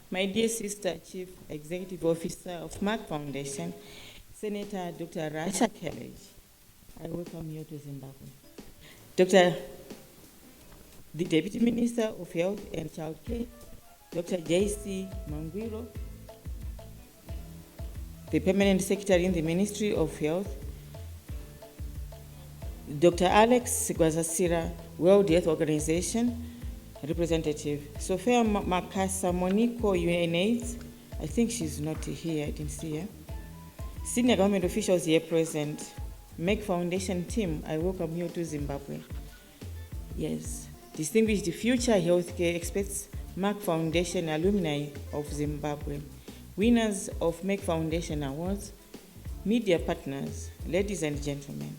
My dear sister, Chief Executive Officer of Merck Foundation, Senator Dr. Rasha Kellage, I welcome you to Zimbabwe. The Deputy Minister of Health and Child Care, Dr. J.C. Mangwiro, the Permanent Secretary in the Ministry of Health, Dr. Alex Gwazasira, World Health Organization representative, Sophia Makasa Moniko, UNAIDS, I think she's not here, I didn't see her. Senior government officials here present, Merck Foundation team, I welcome you to Zimbabwe. Yes, distinguished future healthcare experts, Merck Foundation Alumni of Zimbabwe, winners of Merck Foundation Awards, media partners, ladies and gentlemen.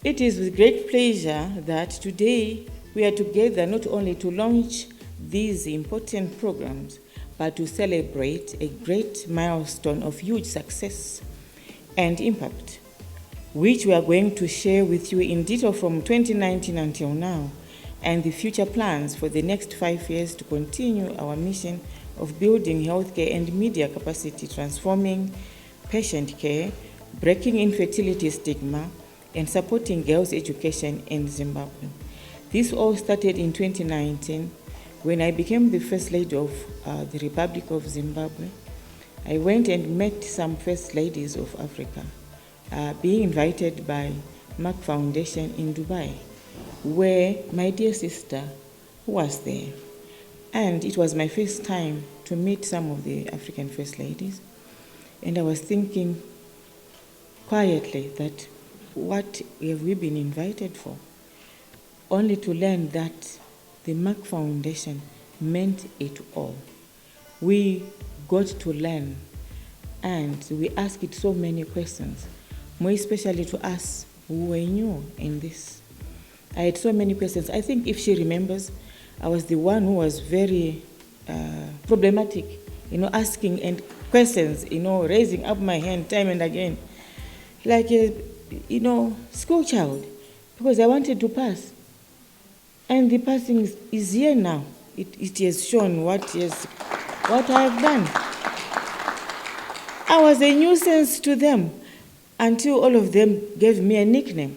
It is with great pleasure that today we are together not only to launch these important programs, but to celebrate a great milestone of huge success and impact, which we are going to share with you in detail from 2019 until now, and the future plans for the next 5 years to continue our mission of building healthcare and media capacity, transforming patient care, breaking infertility stigma, and supporting girls' education in Zimbabwe. This all started in 2019 when I became the First Lady of the Republic of Zimbabwe. I went and met some First Ladies of Africa, being invited by Merck Foundation in Dubai, where my dear sister was there. And it was my first time to meet some of the African First Ladies. And I was thinking quietly that what have we been invited for? Only to learn that the Merck Foundation meant it all. We got to learn, and we asked so many questions, more especially to us who were new in this. I had so many questions. I think if she remembers, I was the one who was very problematic, asking and questions, raising up my hand time and again, like a, school child, because I wanted to pass. And the passing is here now. It has shown what I have done. I was a nuisance to them until all of them gave me a nickname.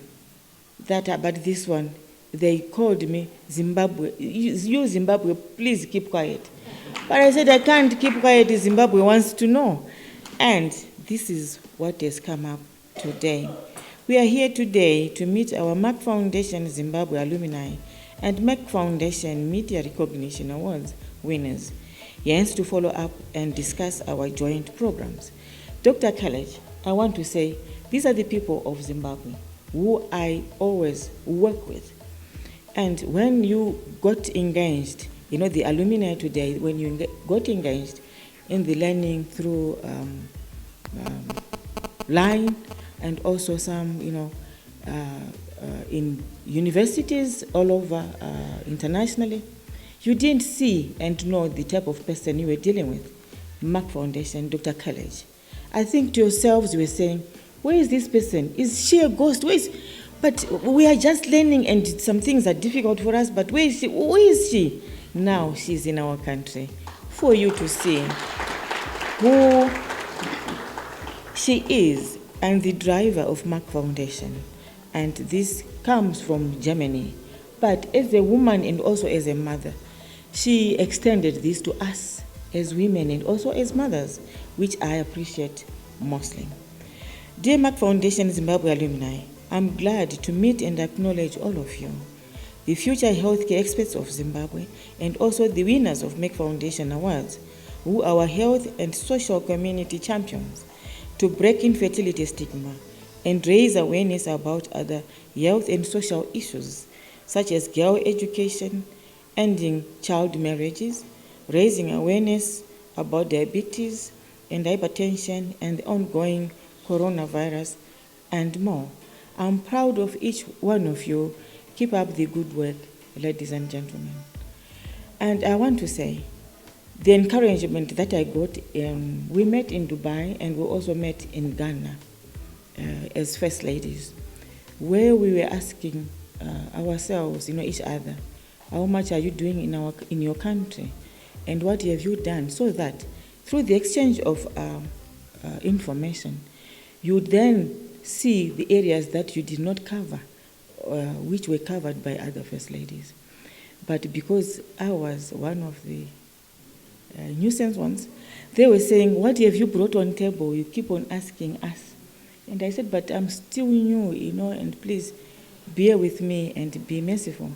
But this one, they called me Zimbabwe. You Zimbabwe, please keep quiet. But I said I can't keep quiet. Zimbabwe wants to know. And this is what has come up today. We are here today to meet our Merck Foundation Zimbabwe alumni and Merck Foundation Media Recognition Awards winners, hence to follow up and discuss our joint programs. Dr. Kellage, I want to say, these are the people of Zimbabwe who I always work with. And when you got engaged, the alumni today, when you got engaged in the learning through line and also some, in universities all over internationally, you didn't see and know the type of person you were dealing with. Merck Foundation, Dr. Kellage. I think to yourselves you were saying, where is this person? Is she a ghost? But we are just learning and some things are difficult for us, but where is she? Who is she? Now she's in our country for you to see who she is and the driver of Merck Foundation. And this comes from Germany. But as a woman and also as a mother, she extended this to us as women and also as mothers, which I appreciate mostly. Dear Merck Foundation Zimbabwe alumni, I'm glad to meet and acknowledge all of you, the future healthcare experts of Zimbabwe, and also the winners of Merck Foundation Awards, who are our health and social community champions to break infertility stigma and raise awareness about other health and social issues, such as girl education, ending child marriages, raising awareness about diabetes and hypertension and the ongoing coronavirus, and more. I'm proud of each one of you. Keep up the good work, ladies and gentlemen. And I want to say, the encouragement that I got, we met in Dubai and we also met in Ghana as First Ladies, where we were asking ourselves, each other, how much are you doing in your country? and what have you done, so that through the exchange of information, you then see the areas that you did not cover, which were covered by other First Ladies. But because I was one of the nuisance ones, they were saying, what have you brought on table? You keep on asking us. And I said, but I'm still new, and please bear with me and be merciful.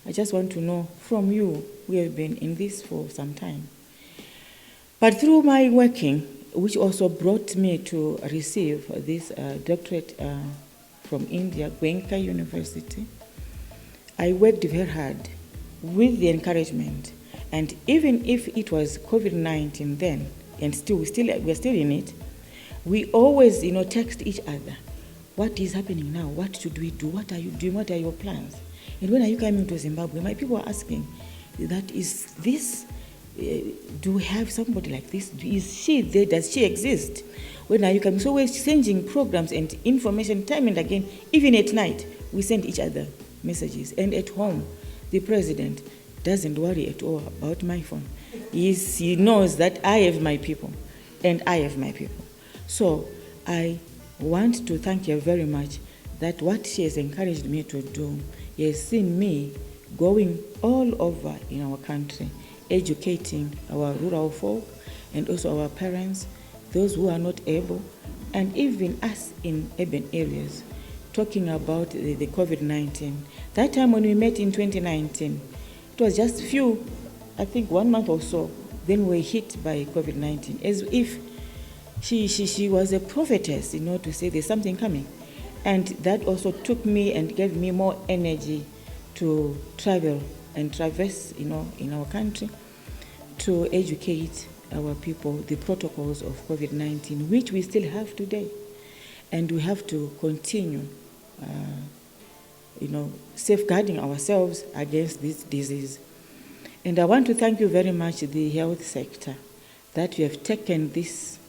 I just want to know from you, we have been in this for some time. But through my working, which also brought me to receive this doctorate from India, Goenka University, I worked very hard with the encouragement. And even if it was COVID-19 then, and we're still in it, we always, text each other. What is happening now? What should we do? What are you doing? What are your plans? And when are you coming to Zimbabwe? My people are asking, do we have somebody like this? Is she there? Does she exist? When are you coming? So we're sending programs and information time and again. Even at night, we send each other messages. And at home, the president doesn't worry at all about my phone. He knows that I have my people, and I have my people. So I want to thank you very much that what she has encouraged me to do, he has seen me going all over in our country, educating our rural folk and also our parents, those who are not able, and even us in urban areas, talking about the COVID-19. That time when we met in 2019, it was just few, I think 1 month or so, then we were hit by COVID-19, as if she was a prophetess, to say there's something coming. And that also took me and gave me more energy to travel and traverse, in our country, to educate our people the protocols of COVID-19, which we still have today. And we have to continue, safeguarding ourselves against this disease. And I want to thank you very much, the health sector, that you have taken this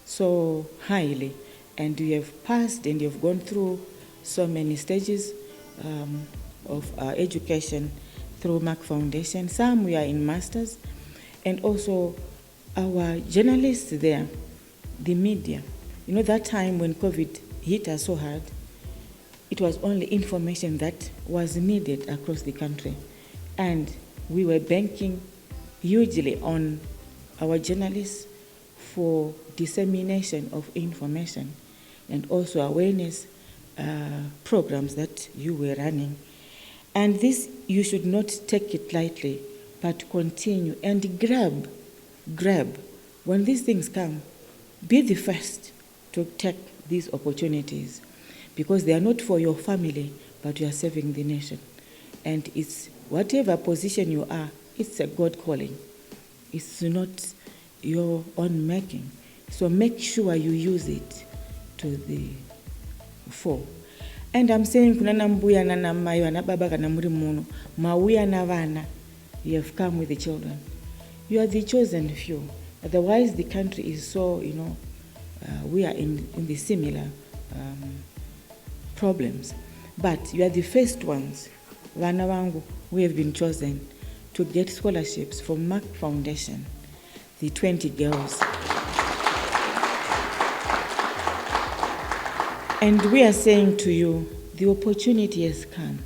so highly, and you have passed and you have gone through so many stages of education through Merck Foundation. Some we are in masters, and also our journalists there, the media. That time when COVID hit us so hard, it was only information that was needed across the country. And we were banking hugely on our journalists for dissemination of information and also awareness programs that you were running. And this, you should not take it lightly, but continue and grab. When these things come, be the first to take these opportunities, because they are not for your family, but you are serving the nation. And it's whatever position you are, it's a God calling. It's not your own making. So make sure you use it to the full. And I'm saying, kunana mbuya na mayo na baba kana muri muno, mauya na vana, you have come with the children. You are the chosen few. Otherwise, the country is so, we are in the similar problems. But you are the first ones, vana wangu, we have been chosen to get scholarships from Merck Foundation, the 20 girls. And we are saying to you, the opportunity has come.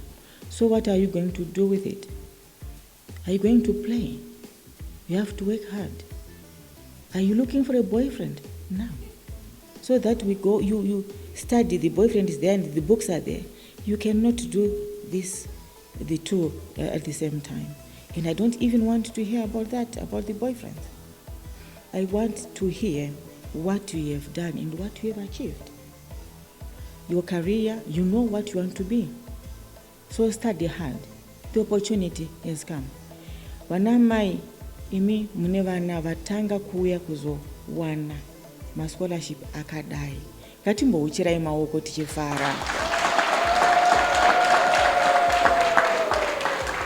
So what are you going to do with it? Are you going to play? You have to work hard. Are you looking for a boyfriend? No. So that we go, you study, the boyfriend is there and the books are there. You cannot do this, the two at the same time. And I don't even want to hear about that, about the boyfriend. I want to hear what you have done and what you have achieved. Your career, you know what you want to be. So study hard. The opportunity has come. Wanamai imi munevana vatanga kuya kuzo wana ma scholarship akadai. Katimbo uchirai maoko tichifara.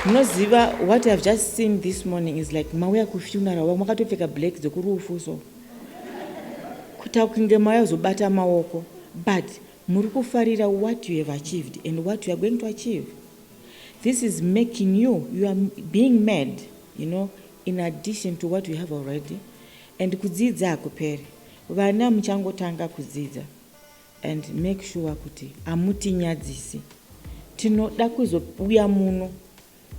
Mnoziva, what I've just seen this morning is like mawea kufuneral wa makatopfeka black zokurufu so. Kutakunge mawea zobata maoko, but muri kufarira what you have achieved and what you are going to achieve. This is making you are being made, in addition to what we have already. And kudzidza akuperi. Vana muchangotanga kudzidza. And make sure kuti amutinyadzisi. Tinoda kuzouya muno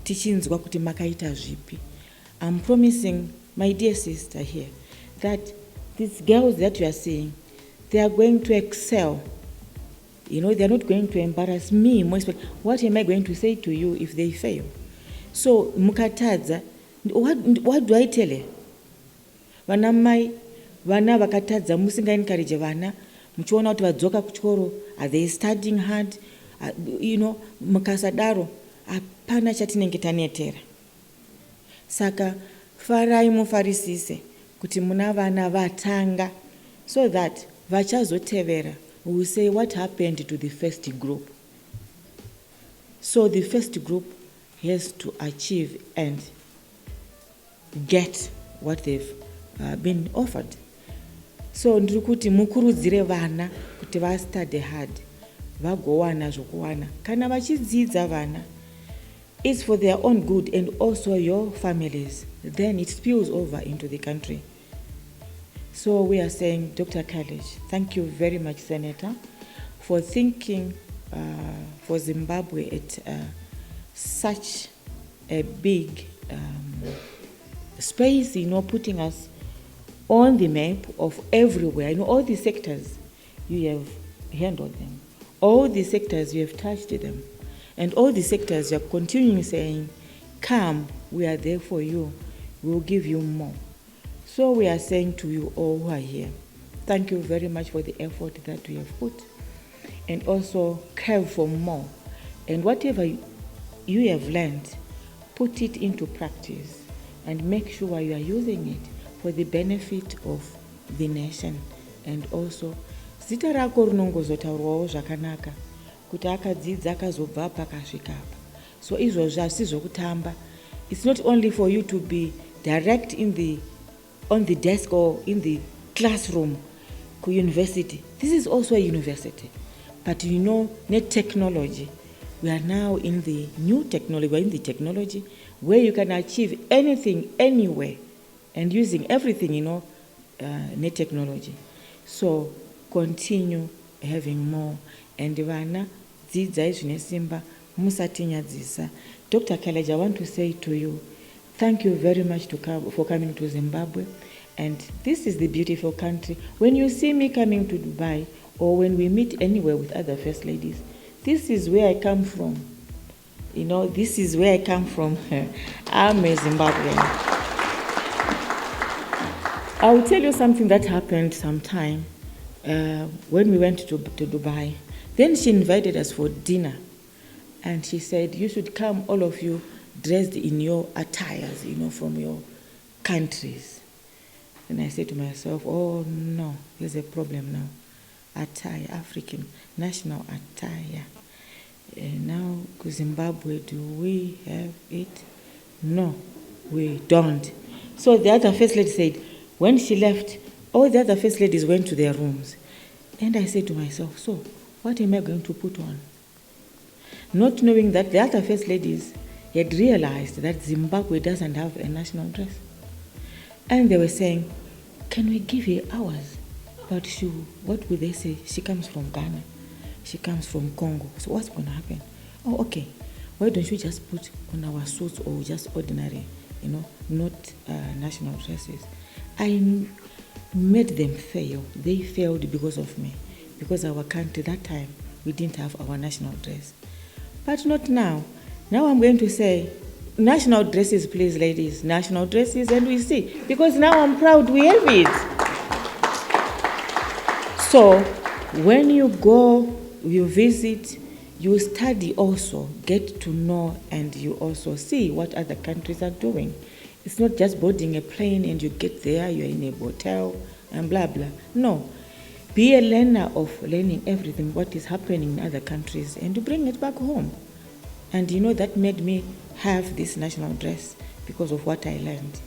tichinzwa kuti makaita zvipi. I'm promising my dear sister here that these girls that you are seeing, they are going to excel. You know, they are not going to embarrass me. What am I going to say to you if they fail? So, mukatadza, what do I tell you? Vana mai, vana vakatadza, musinga encourage vana, muchiona kuti vadzoka kuchikoro, are they studying hard? You know, mukasadaro, apana chatinenge tanetera. Saka, farai mufarisise, kuti muna vana vatanga, so that vachazotevera will say what happened to the first group. So the first group has to achieve and get what they've been offered. So ndiri kuti mukurudzire vana kuti va study hard, vagowana zvokuwana. Kana vachidzidza vana, it's for their own good and also your families. Then it spills over into the country. So we are saying, Dr. College, thank you very much, Senator, for thinking for Zimbabwe at such a big space, you know, putting us on the map of everywhere. You know, all the sectors, you have handled them. All the sectors, you have touched them. And all the sectors, you are continuing saying, come, we are there for you. We will give you more. So we are saying to you all who are here, thank you very much for the effort that we have put. And also crave for more. And whatever you have learned, put it into practice and make sure you are using it for the benefit of the nation. And also, zita rako rinongozotaurwawo zvakanaka kuti akadzidza akazobva pakasvika apa. So izvozvo hazvisi zvokutamba. It's not only for you to be direct on the desk or in the classroom ku university. This is also a university. But you know, net technology, we are now in the new technology, we're in the technology where you can achieve anything, anywhere, and using everything, you know, net technology. So continue having more. And vana, dzidza zvine simba, musatinyadzisa. Dr. College, I want to say to you, thank you very much for coming to Zimbabwe. And this is the beautiful country. When you see me coming to Dubai, or when we meet anywhere with other first ladies, this is where I come from. You know, this is where I come from. I'm a Zimbabwean. I will tell you something that happened sometime when we went to Dubai. Then she invited us for dinner. And she said, you should come, all of you, dressed in your attires, you know, from your countries. And I said to myself, oh no, there's a problem now. Attire, African national attire. Now, Zimbabwe, do we have it? No, we don't. So the other first lady said, when she left, all the other first ladies went to their rooms. And I said to myself, so what am I going to put on? Not knowing that the other first ladies had realized that Zimbabwe doesn't have a national dress. And they were saying, can we give her ours? But what would they say? She comes from Ghana. She comes from Congo. So what's going to happen? Oh, okay. Why don't you just put on our suits or just ordinary, you know, not national dresses? I made them fail. They failed because of me. Because our country, that time, we didn't have our national dress. But not now. Now I'm going to say, national dresses, please, ladies. National dresses, and we see. Because now I'm proud we have it. So when you go, you visit, you study also, get to know, and you also see what other countries are doing. It's not just boarding a plane and you get there, you're in a hotel, and blah, blah. No. Be a learner of learning everything, what is happening in other countries, and to bring it back home. And you know, that made me have this national dress because of what I learned.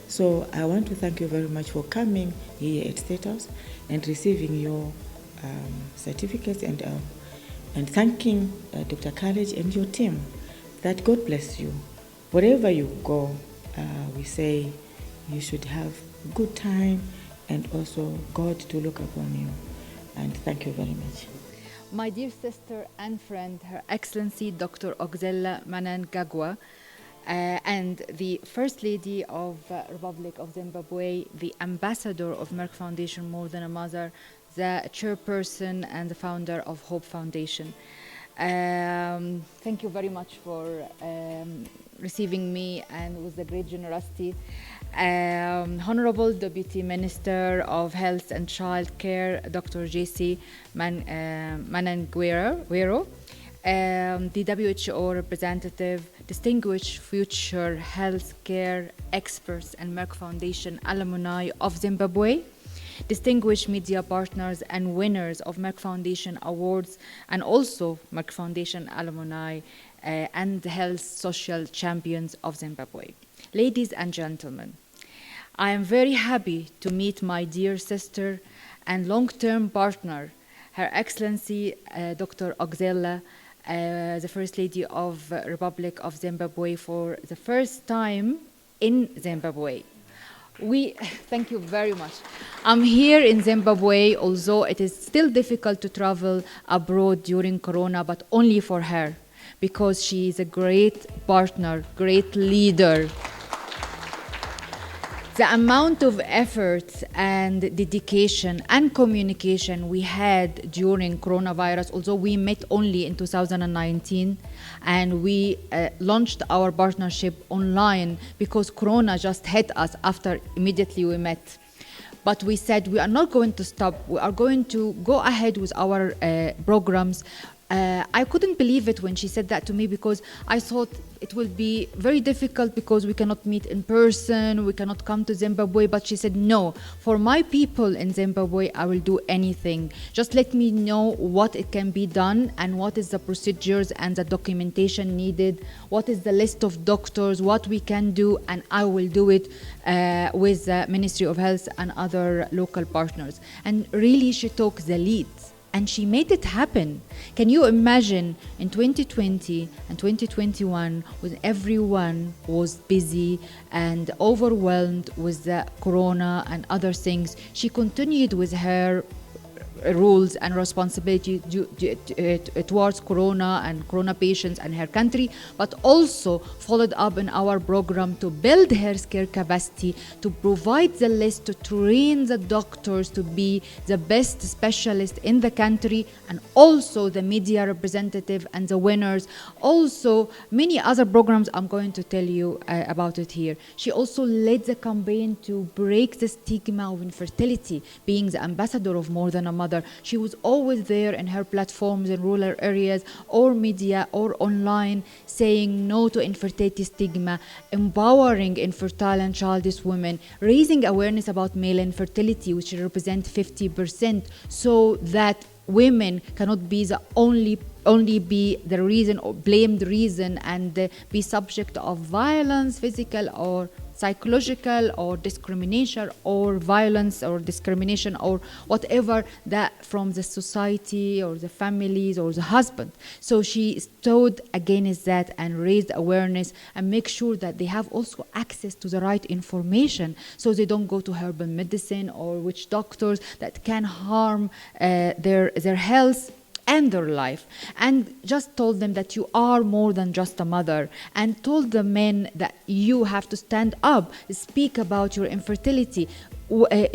So I want to thank you very much for coming here at State House and receiving your certificates and thanking Dr. College and your team. That God bless you. Wherever you go, we say you should have a good time and also God to look upon you. And thank you very much. My dear sister and friend, Her Excellency Dr. AUXILLIA MNANGAGWA, and the First Lady of Republic of Zimbabwe, the Ambassador of Merck Foundation More Than a Mother, the Chairperson and the Founder of Hope Foundation. Thank you very much for receiving me and with the great generosity. Honorable Deputy Minister of Health and Child Care, Dr. J.C. Manangagwa, the WHO representative, distinguished future health care experts and Merck Foundation alumni of Zimbabwe, distinguished media partners and winners of Merck Foundation awards, and also Merck Foundation alumni and health social champions of Zimbabwe. Ladies and gentlemen, I am very happy to meet my dear sister and long-term partner, Her Excellency Dr. AUXILLIA, the First Lady of Republic of Zimbabwe, for the first time in Zimbabwe. Thank you very much. I'm here in Zimbabwe, although it is still difficult to travel abroad during Corona, but only for her, because she is a great partner, great leader. The amount of effort and dedication and communication we had during coronavirus, although we met only in 2019, and we launched our partnership online because Corona just hit us after immediately we met. But we said we are not going to stop. We are going to go ahead with our programs. I couldn't believe it when she said that to me, because I thought it will be very difficult because we cannot meet in person, we cannot come to Zimbabwe. But she said, no, for my people in Zimbabwe, I will do anything. Just let me know what it can be done and what is the procedures and the documentation needed, what is the list of doctors, what we can do, and I will do it with the Ministry of Health and other local partners. And really, she took the lead. And she made it happen. Can you imagine in 2020 and 2021, when everyone was busy and overwhelmed with the Corona and other things, she continued with her rules and responsibility towards Corona and Corona patients and her country, but also followed up in our program to build healthcare capacity, to provide the list, to train the doctors to be the best specialists in the country, and also the media representative and the winners. Also, many other programs I'm going to tell you about it here. She also led the campaign to break the stigma of infertility, being the ambassador of More Than a Mother. She was always there in her platforms in rural areas or media or online, saying no to infertility stigma, empowering infertile and childless women, raising awareness about male infertility, which represents 50%, so that women cannot be the only be the reason or blamed reason and be subject of violence, physical or psychological, or discrimination or violence or discrimination or whatever that from the society or the families or the husband. So she stood against that and raised awareness and make sure that they have also access to the right information, so they don't go to herbal medicine or witch doctors that can harm their health and their life, and just told them that you are more than just a mother, and told the men that you have to stand up, speak about your infertility,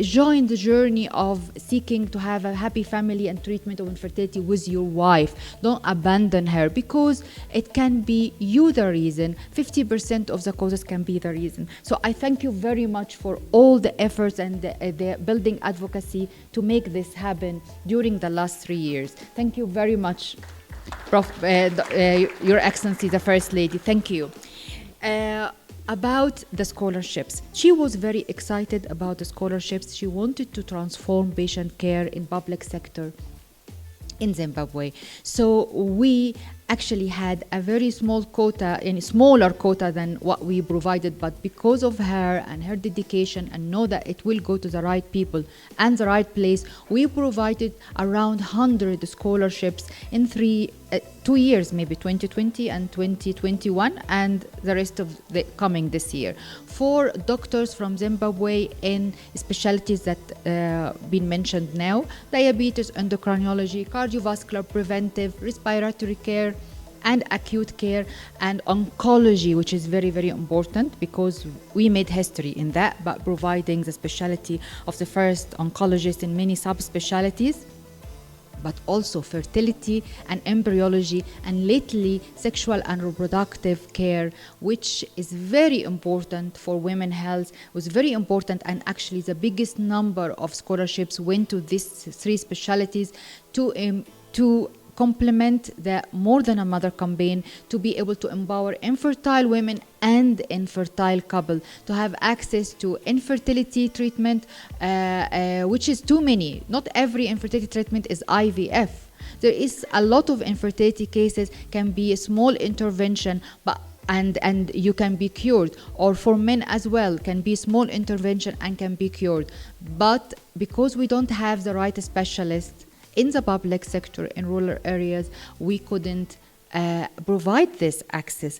join the journey of seeking to have a happy family and treatment of infertility with your wife. Don't abandon her, because it can be you the reason. 50% of the causes can be the reason. So I thank you very much for all the efforts and the building advocacy to make this happen during the last 3 years. Thank you very much, Your Excellency, the First Lady. Thank you. About the scholarships, she was very excited about the scholarships. She wanted to transform patient care in public sector in Zimbabwe. So we actually had a very small quota, and smaller quota than what we provided, but because of her and her dedication and know that it will go to the right people and the right place, we provided around 100 scholarships in 2 years, maybe 2020 and 2021, and the rest of the coming this year, for doctors from Zimbabwe in specialties that been mentioned now: diabetes, endocrinology, cardiovascular, preventive, respiratory care, and acute care, and oncology, which is very, very important because we made history in that, but providing the specialty of the first oncologist in many subspecialties, but also fertility and embryology, and lately sexual and reproductive care, which is very important for women's health, was very important, and actually the biggest number of scholarships went to these 3 specialties to complement the More Than a Mother campaign, to be able to empower infertile women and infertile couple to have access to infertility treatment, which is too many. Not every infertility treatment is IVF. There is a lot of infertility cases, can be a small intervention, but and you can be cured, or for men as well, can be small intervention and can be cured. But because we don't have the right specialists in the public sector in rural areas, we couldn't provide this access.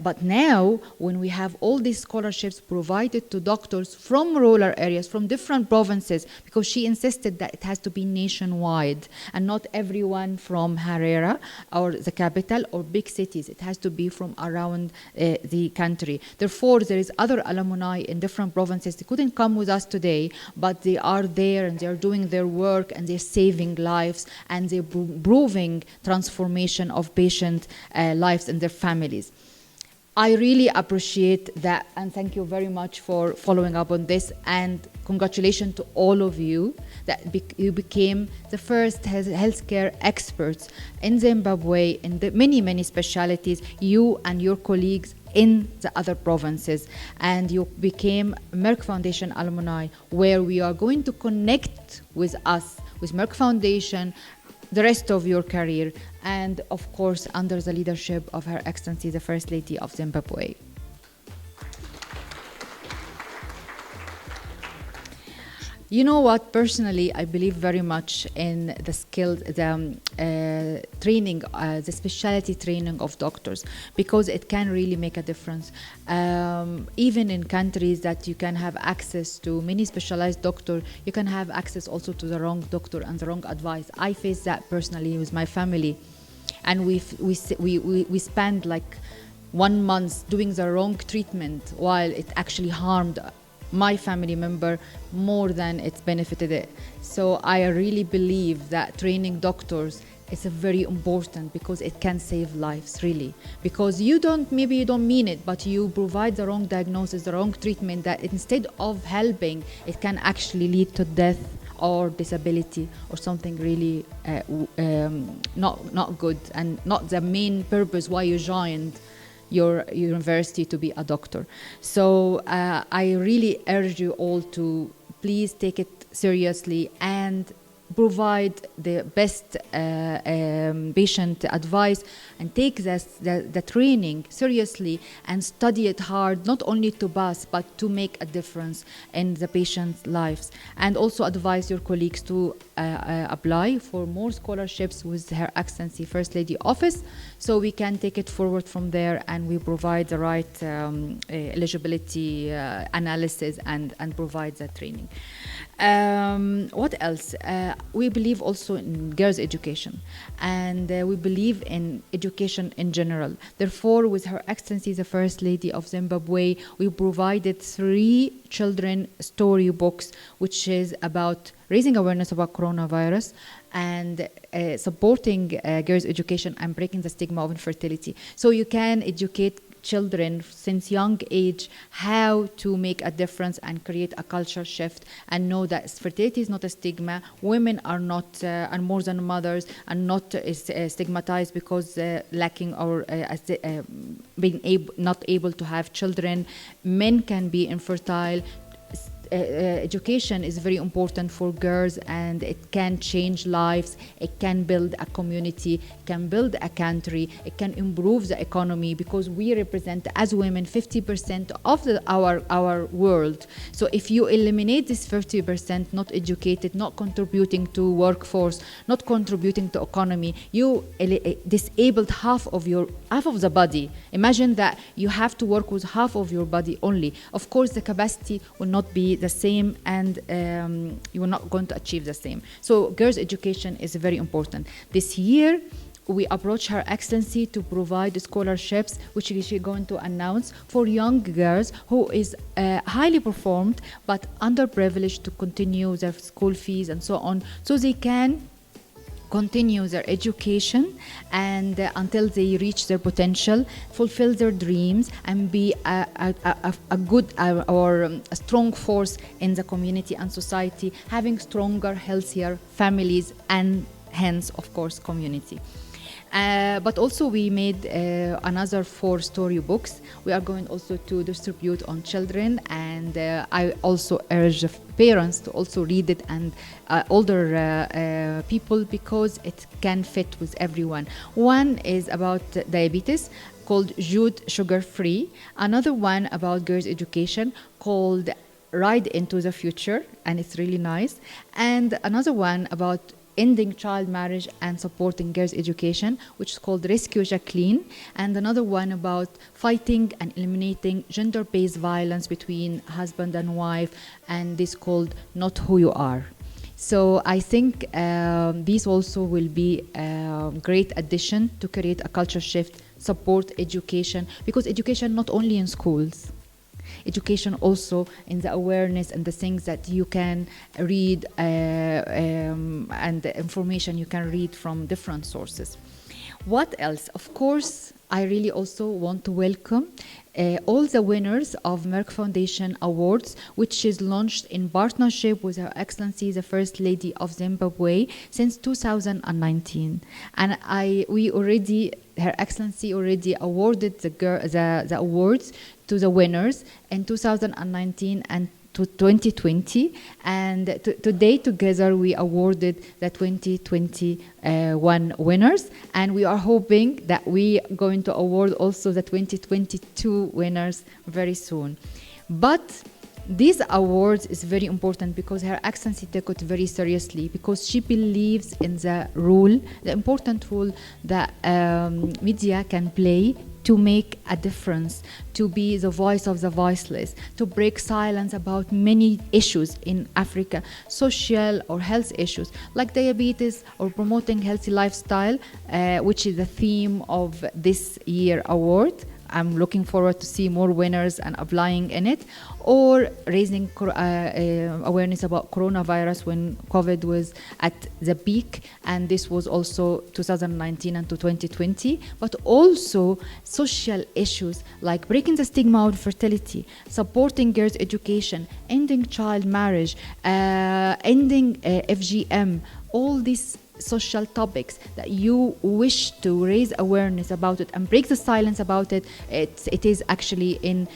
But now, when we have all these scholarships provided to doctors from rural areas, from different provinces, because she insisted that it has to be nationwide and not everyone from Harare or the capital or big cities. It has to be from around the country. Therefore, there is other alumni in different provinces. They couldn't come with us today, but they are there and they're doing their work and they're saving lives and they're proving transformation of patient lives and their families. I really appreciate that, and thank you very much for following up on this, and congratulations to all of you that you became the first healthcare experts in Zimbabwe in the many specialties, you and your colleagues in the other provinces, and you became Merck Foundation alumni, where we are going to connect with us, with Merck Foundation, the rest of your career, and of course under the leadership of Her Excellency the First Lady of Zimbabwe. You know what, personally, I believe very much in the skilled, training, the specialty training of doctors, because it can really make a difference. Even in countries that you can have access to many specialized doctors, you can have access also to the wrong doctor and the wrong advice. I face that personally with my family, and we spend like 1 month doing the wrong treatment while it actually harmed my family member more than it's benefited it. So I really believe that training doctors is a very important, because it can save lives, really. Because maybe you don't mean it, but you provide the wrong diagnosis, the wrong treatment, that instead of helping, it can actually lead to death or disability or something really not good, and not the main purpose why you joined your university to be a doctor. So I really urge you all to please take it seriously and provide the best patient advice, and take the training seriously and study it hard, not only to pass but to make a difference in the patient's lives. And also advise your colleagues to apply for more scholarships with Her Excellency First Lady Office, so we can take it forward from there, and we provide the right eligibility analysis and provide that training. What else? We believe also in girls' education, and we believe in education in general. Therefore, with Her Excellency the First Lady of Zimbabwe, we provided 3 children story books, which is about raising awareness about coronavirus and supporting girls' education and breaking the stigma of infertility. So you can educate children since young age how to make a difference and create a culture shift, and know that fertility is not a stigma. Women are not are more than mothers, and not stigmatized because lacking or being not able to have children. Men can be infertile. education is very important for girls, and it can change lives, it can build a community, can build a country, it can improve the economy, because we represent as women 50% of our world. So if you eliminate this 50% not educated, not contributing to workforce, not contributing to economy, you disabled half of the body. Imagine that you have to work with half of your body only. Of course, the capacity will not be the same, and you are not going to achieve the same. So girls' education is very important. This year, we approach Her Excellency to provide scholarships, which she's going to announce for young girls who is highly performed but underprivileged to continue their school fees and so on, so they can continue their education and until they reach their potential, fulfill their dreams, and be a good or a strong force in the community and society, having stronger, healthier families and hence, of course, community. But also we made another 4 storybooks. We are going also to distribute on children, and I also urge parents to also read it, and older people, because it can fit with everyone. One is about diabetes, called Jude Sugar Free. Another one about girls' education called Ride into the Future, and it's really nice. And another one about ending child marriage and supporting girls' education, which is called Rescue Jacqueline, and another one about fighting and eliminating gender-based violence between husband and wife, and this called Not Who You Are. So I think these also will be a great addition to create a culture shift, support education, because education not only in schools, education also in the awareness and the things that you can read and the information you can read from different sources. What else? Of course, I really also want to welcome all the winners of Merck Foundation Awards, which is launched in partnership with Her Excellency, the First Lady of Zimbabwe, since 2019. And Her Excellency already awarded the awards to the winners in 2019 and to 2020, and today together we awarded the 2021 winners, and we are hoping that we are going to award also the 2022 winners very soon. But these awards is very important because Her Excellency took it very seriously, because she believes in the important role that media can play to make a difference, to be the voice of the voiceless, to break silence about many issues in Africa, social or health issues like diabetes, or promoting healthy lifestyle, which is the theme of this year award. I'm looking forward to see more winners and applying in it, or raising awareness about coronavirus when COVID was at the peak, and this was also 2019 and to 2020, but also social issues like breaking the stigma of fertility, supporting girls' education, ending child marriage, ending FGM, all these social topics that you wish to raise awareness about it and break the silence about it. It is actually in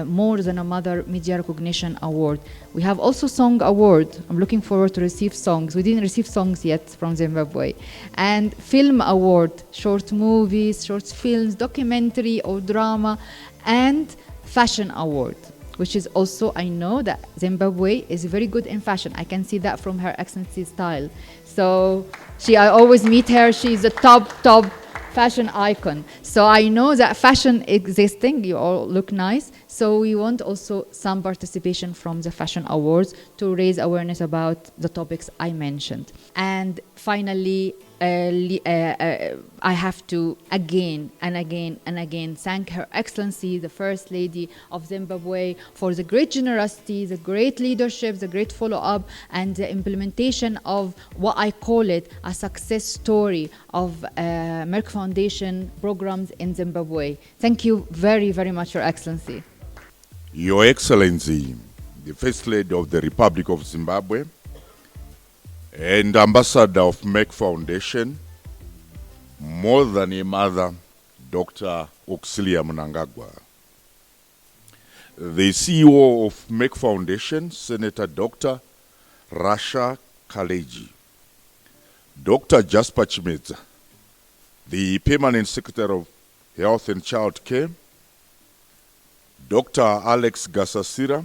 More Than a Mother Media Recognition Award. We have also Song Award. I'm looking forward to receive songs. We didn't receive songs yet from Zimbabwe. And Film Award, short movies, short films, documentary or drama, and Fashion Award, which is also, I know that Zimbabwe is very good in fashion. I can see that from Her Excellency's style. So I always meet her. She's a top fashion icon. So I know that fashion existing, you all look nice. So we want also some participation from the Fashion Awards to raise awareness about the topics I mentioned. And finally, I have to again and again thank Her Excellency, the First Lady of Zimbabwe, for the great generosity, the great leadership, the great follow-up, and the implementation of what I call it a success story of Merck Foundation programs in Zimbabwe. Thank you very, very much, Your Excellency. Your Excellency, the First Lady of the Republic of Zimbabwe, and Ambassador of Merck Foundation, More Than a Mother, Dr. AUXILLIA MNANGAGWA. the CEO of Merck Foundation, Senator Dr. Rasha Kaleji, Dr. Jasper Chimedza, the Permanent Secretary of Health and Child Care, Dr. Alex Gasasira,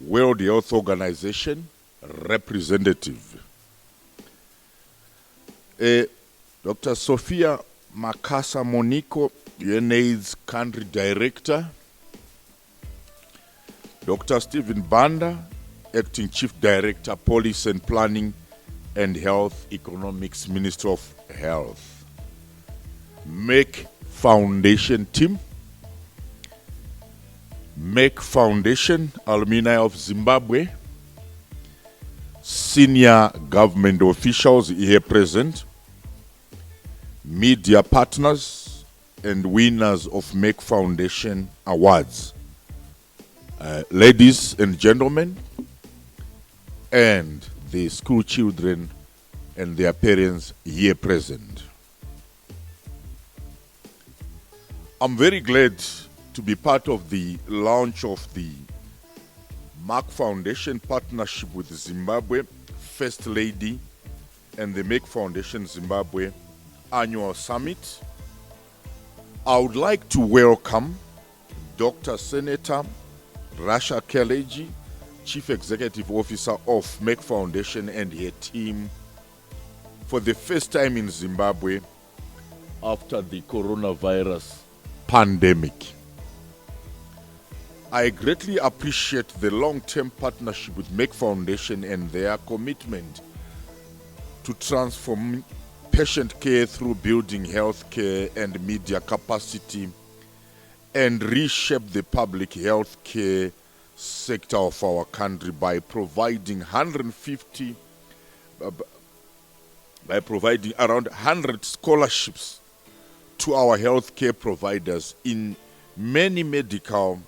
World Health Organization representative, Dr. Sophia Makasa Moniko, UNAIDS Country Director, Dr. Stephen Banda, Acting Chief Director, Policy and Planning and Health Economics, Minister of Health, Merck Foundation team, Merck Foundation Alumni of Zimbabwe, senior government officials here present, media partners and winners of Merck Foundation Awards, ladies and gentlemen, and the school children and their parents here present. I'm very glad to be part of the launch of the Merck Foundation partnership with Zimbabwe, First Lady, and the Merck Foundation Zimbabwe Annual Summit. I would like to welcome Dr. Senator Rasha Kaleji, Chief Executive Officer of Merck Foundation, and her team for the first time in Zimbabwe after the coronavirus pandemic. I greatly appreciate the long-term partnership with Merck Foundation and their commitment to transform patient care through building healthcare and media capacity and reshape the public health care sector of our country by providing around 100 scholarships to our healthcare providers in many medical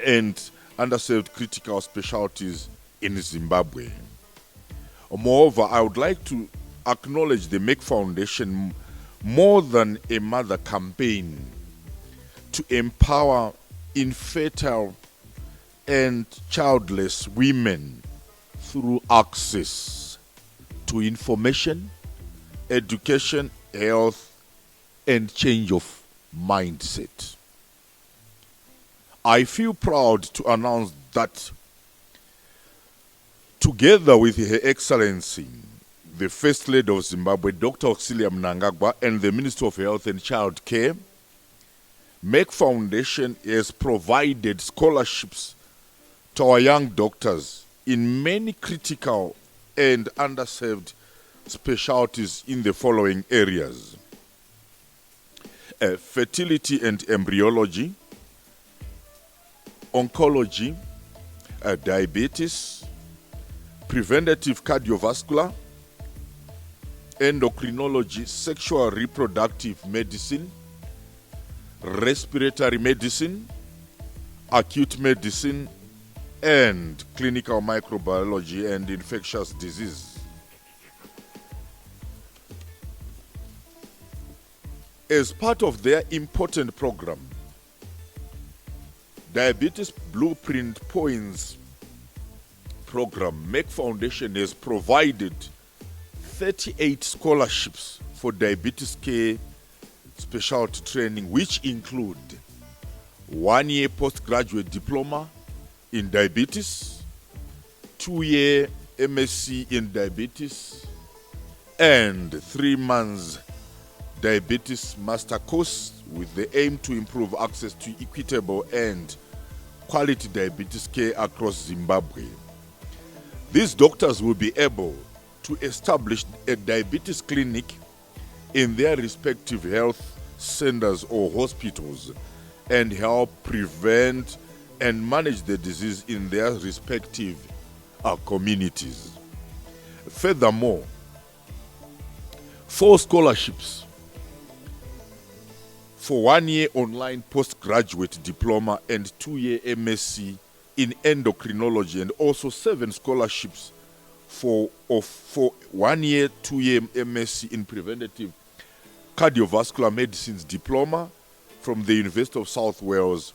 and underserved critical specialties in Zimbabwe. Moreover, I would like to acknowledge the Merck Foundation More Than a Mother campaign to empower infertile and childless women through access to information, education, health, and change of mindset. I feel proud to announce that together with Her Excellency, the First Lady of Zimbabwe, Dr. AUXILLIA MNANGAGWA, and the Minister of Health and Child Care, Merck Foundation has provided scholarships to our young doctors in many critical and underserved specialties in the following areas: fertility and embryology, oncology, diabetes, preventative cardiovascular, endocrinology, sexual reproductive medicine, respiratory medicine, acute medicine, and clinical microbiology and infectious disease. As part of their important program, Diabetes Blueprint Points program, Merck Foundation has provided 38 scholarships for diabetes care specialty training, which include 1-year postgraduate diploma in diabetes, 2-year MSc in diabetes, and 3 months diabetes master course with the aim to improve access to equitable and quality diabetes care across Zimbabwe. These doctors will be able to establish a diabetes clinic in their respective health centers or hospitals and help prevent and manage the disease in their respective communities. Furthermore, 4 scholarships for 1-year online postgraduate diploma and 2-year MSc in endocrinology, and also 7 scholarships for 1-year, 2-year MSc in preventative cardiovascular medicines diploma from the University of South Wales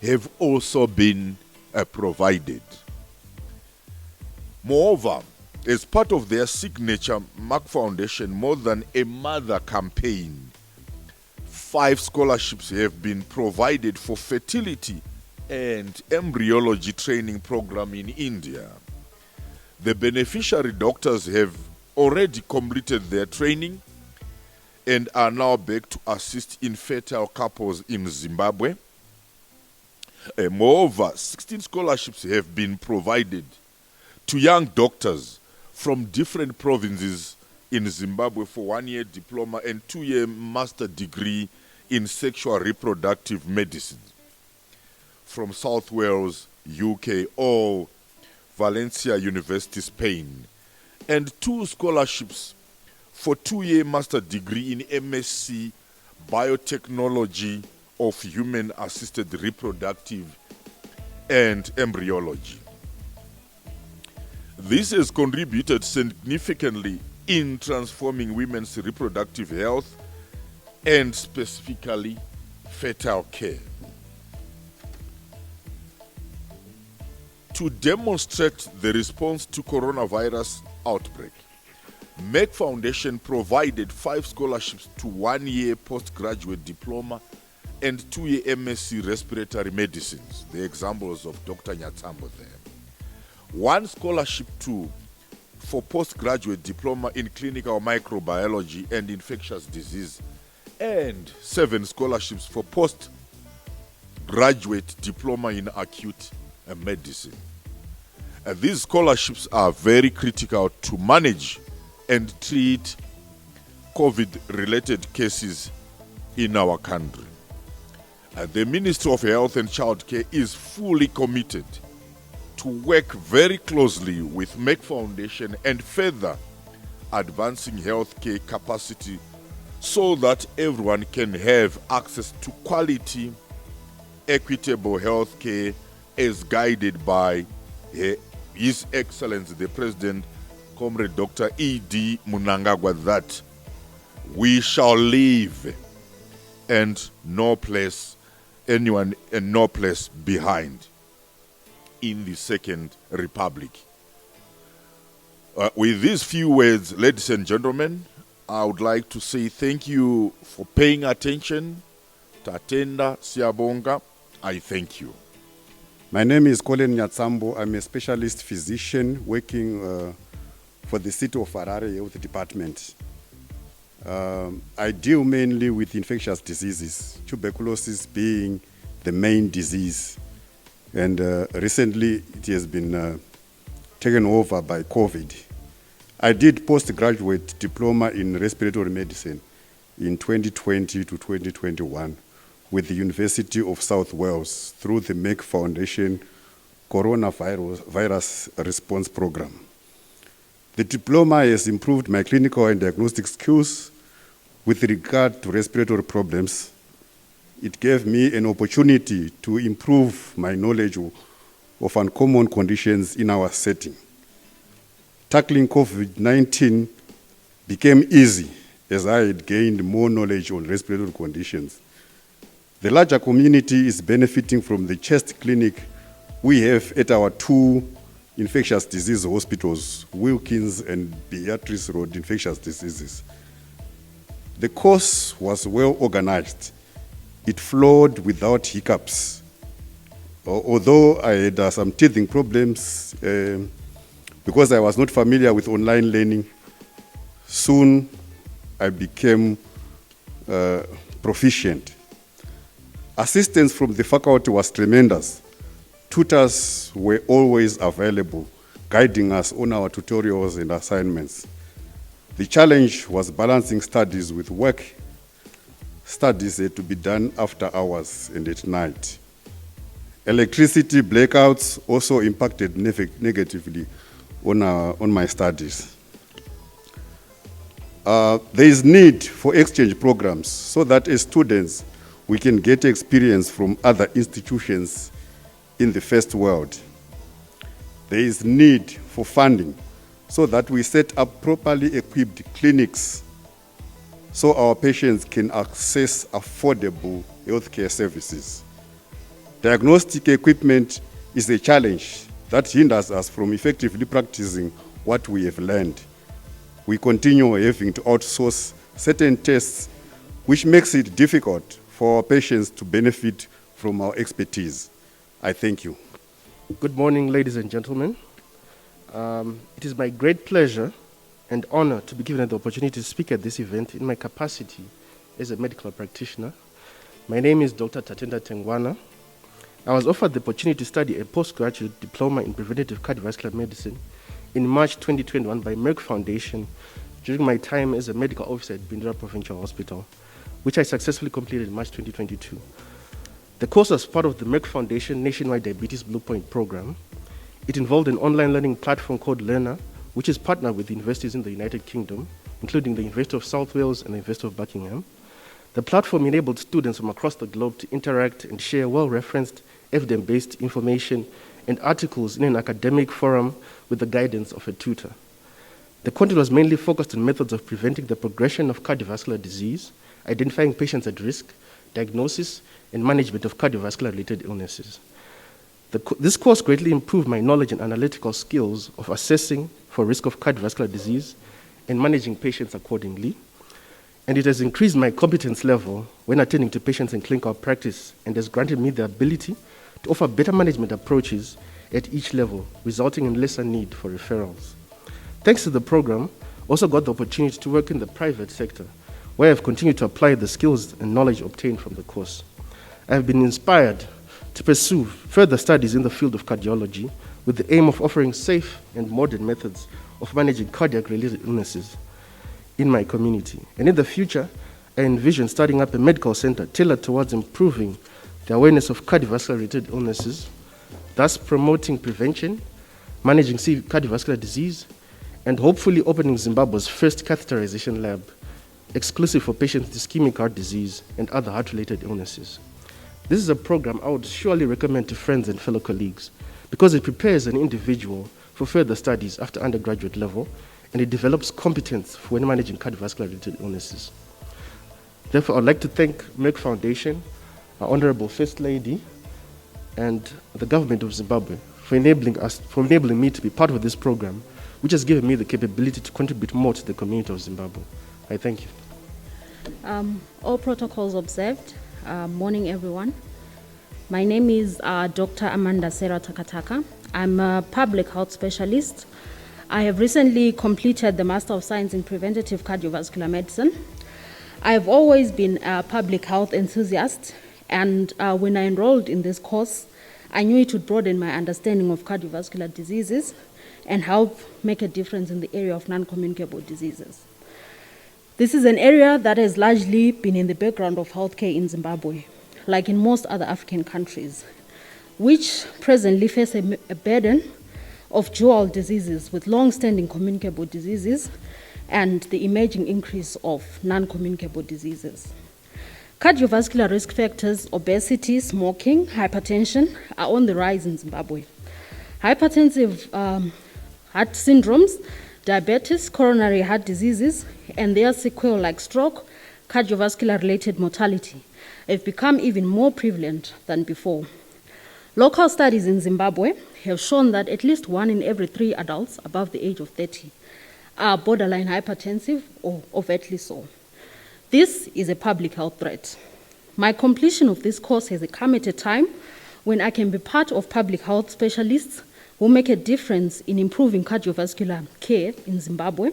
have also been provided. Moreover, as part of their signature Merck Foundation More Than a Mother campaign, 5 scholarships have been provided for fertility and embryology training program in India. The beneficiary doctors have already completed their training and are now back to assist infertile couples in Zimbabwe. Moreover, 16 scholarships have been provided to young doctors from different provinces in Zimbabwe for 1-year diploma and 2-year master degree in sexual reproductive medicine from South Wales, UK, or Valencia University, Spain, and 2 scholarships for 2-year master degree in MSc Biotechnology of Human-Assisted Reproductive and Embryology. This has contributed significantly in transforming women's reproductive health and specifically fertile care. To demonstrate the response to coronavirus outbreak, Merck Foundation provided 5 scholarships to 1-year postgraduate diploma and 2-year MSc respiratory medicines, the examples of Dr. Nyatambo there. 1 scholarship for postgraduate diploma in clinical microbiology and infectious disease, and 7 scholarships for postgraduate diploma in acute medicine. These scholarships are very critical to manage and treat COVID-related cases in our country. The Ministry of Health and Childcare is fully committed to work very closely with Merck Foundation and further advancing healthcare capacity so that everyone can have access to quality, equitable healthcare as guided by His Excellency the President, Comrade Dr. E.D. Mnangagwa, that we shall live and no place anyone and no place behind in the Second Republic. With these few words, ladies and gentlemen, I would like to say thank you for paying attention. Tatenda Siabonga, I thank you. My name is Colin Nyatsambo. I'm a specialist physician working for the city of Harare Health Department. I deal mainly with infectious diseases, tuberculosis being the main disease. And recently it has been taken over by COVID. I did postgraduate diploma in respiratory medicine in 2020 to 2021 with the University of South Wales through the Merck Foundation Coronavirus Response Program. The diploma has improved my clinical and diagnostic skills with regard to respiratory problems. It gave me an opportunity to improve my knowledge of uncommon conditions in our setting. Tackling COVID-19 became easy as I had gained more knowledge on respiratory conditions. The larger community is benefiting from the chest clinic we have at our 2 infectious disease hospitals, Wilkins and Beatrice Road Infectious Diseases. The course was well organized. It flowed without hiccups. Although I had some teething problems because I was not familiar with online learning, soon I became proficient. Assistance from the faculty was tremendous. Tutors were always available, guiding us on our tutorials and assignments. The challenge was balancing studies with work. Studies had to be done after hours and at night. Electricity blackouts also impacted negatively on my studies. There is need for exchange programs so that as students we can get experience from other institutions in the first world. There is need for funding so that we set up properly equipped clinics so our patients can access affordable healthcare services. Diagnostic equipment is a challenge that hinders us from effectively practicing what we have learned. We continue having to outsource certain tests, which makes it difficult for our patients to benefit from our expertise. I thank you. Good morning, ladies and gentlemen. It is my great pleasure and honor to be given the opportunity to speak at this event in my capacity as a medical practitioner. My name is Dr. Tatenda Tengwana. I was offered the opportunity to study a postgraduate diploma in preventive cardiovascular medicine in March 2021 by Merck Foundation during my time as a medical officer at Bindra Provincial Hospital, which I successfully completed in March 2022. The course was part of the Merck Foundation Nationwide Diabetes Blueprint program. It involved an online learning platform called Learner, which is partnered with universities in the United Kingdom, including the University of South Wales and the University of Buckingham. The platform enabled students from across the globe to interact and share well-referenced, evidence-based information and articles in an academic forum with the guidance of a tutor. The content was mainly focused on methods of preventing the progression of cardiovascular disease, identifying patients at risk, diagnosis, and management of cardiovascular-related illnesses. This course greatly improved my knowledge and analytical skills of assessing for risk of cardiovascular disease and managing patients accordingly. And it has increased my competence level when attending to patients in clinical practice and has granted me the ability to offer better management approaches at each level, resulting in lesser need for referrals. Thanks to the program, I also got the opportunity to work in the private sector, where I've continued to apply the skills and knowledge obtained from the course. I have been inspired to pursue further studies in the field of cardiology with the aim of offering safe and modern methods of managing cardiac-related illnesses in my community. And in the future, I envision starting up a medical center tailored towards improving the awareness of cardiovascular-related illnesses, thus promoting prevention, managing cardiovascular disease, and hopefully opening Zimbabwe's first catheterization lab, exclusive for patients with ischemic heart disease and other heart-related illnesses. This is a program I would surely recommend to friends and fellow colleagues because it prepares an individual for further studies after undergraduate level, and it develops competence for when managing cardiovascular-related illnesses. Therefore, I'd like to thank Merck Foundation, our Honorable First Lady, and the government of Zimbabwe for enabling me to be part of this program, which has given me the capability to contribute more to the community of Zimbabwe. I thank you. All protocols observed. Morning, everyone. My name is Dr. Amanda Sarah Takataka. I'm a public health specialist. I have recently completed the Master of Science in Preventative Cardiovascular Medicine. I have always been a public health enthusiast, and when I enrolled in this course, I knew it would broaden my understanding of cardiovascular diseases and help make a difference in the area of non-communicable diseases. This is an area that has largely been in the background of healthcare in Zimbabwe, like in most other African countries, which presently face a burden of dual diseases with long-standing communicable diseases and the emerging increase of non-communicable diseases. Cardiovascular risk factors, obesity, smoking, hypertension are on the rise in Zimbabwe. Hypertensive heart syndromes, diabetes, coronary heart diseases, and their sequelae like stroke, cardiovascular-related mortality have become even more prevalent than before. Local studies in Zimbabwe have shown that at least 1 in every 3 adults above the age of 30 are borderline hypertensive or overtly so. This is a public health threat. My completion of this course has come at a time when I can be part of public health specialists who make a difference in improving cardiovascular care in Zimbabwe,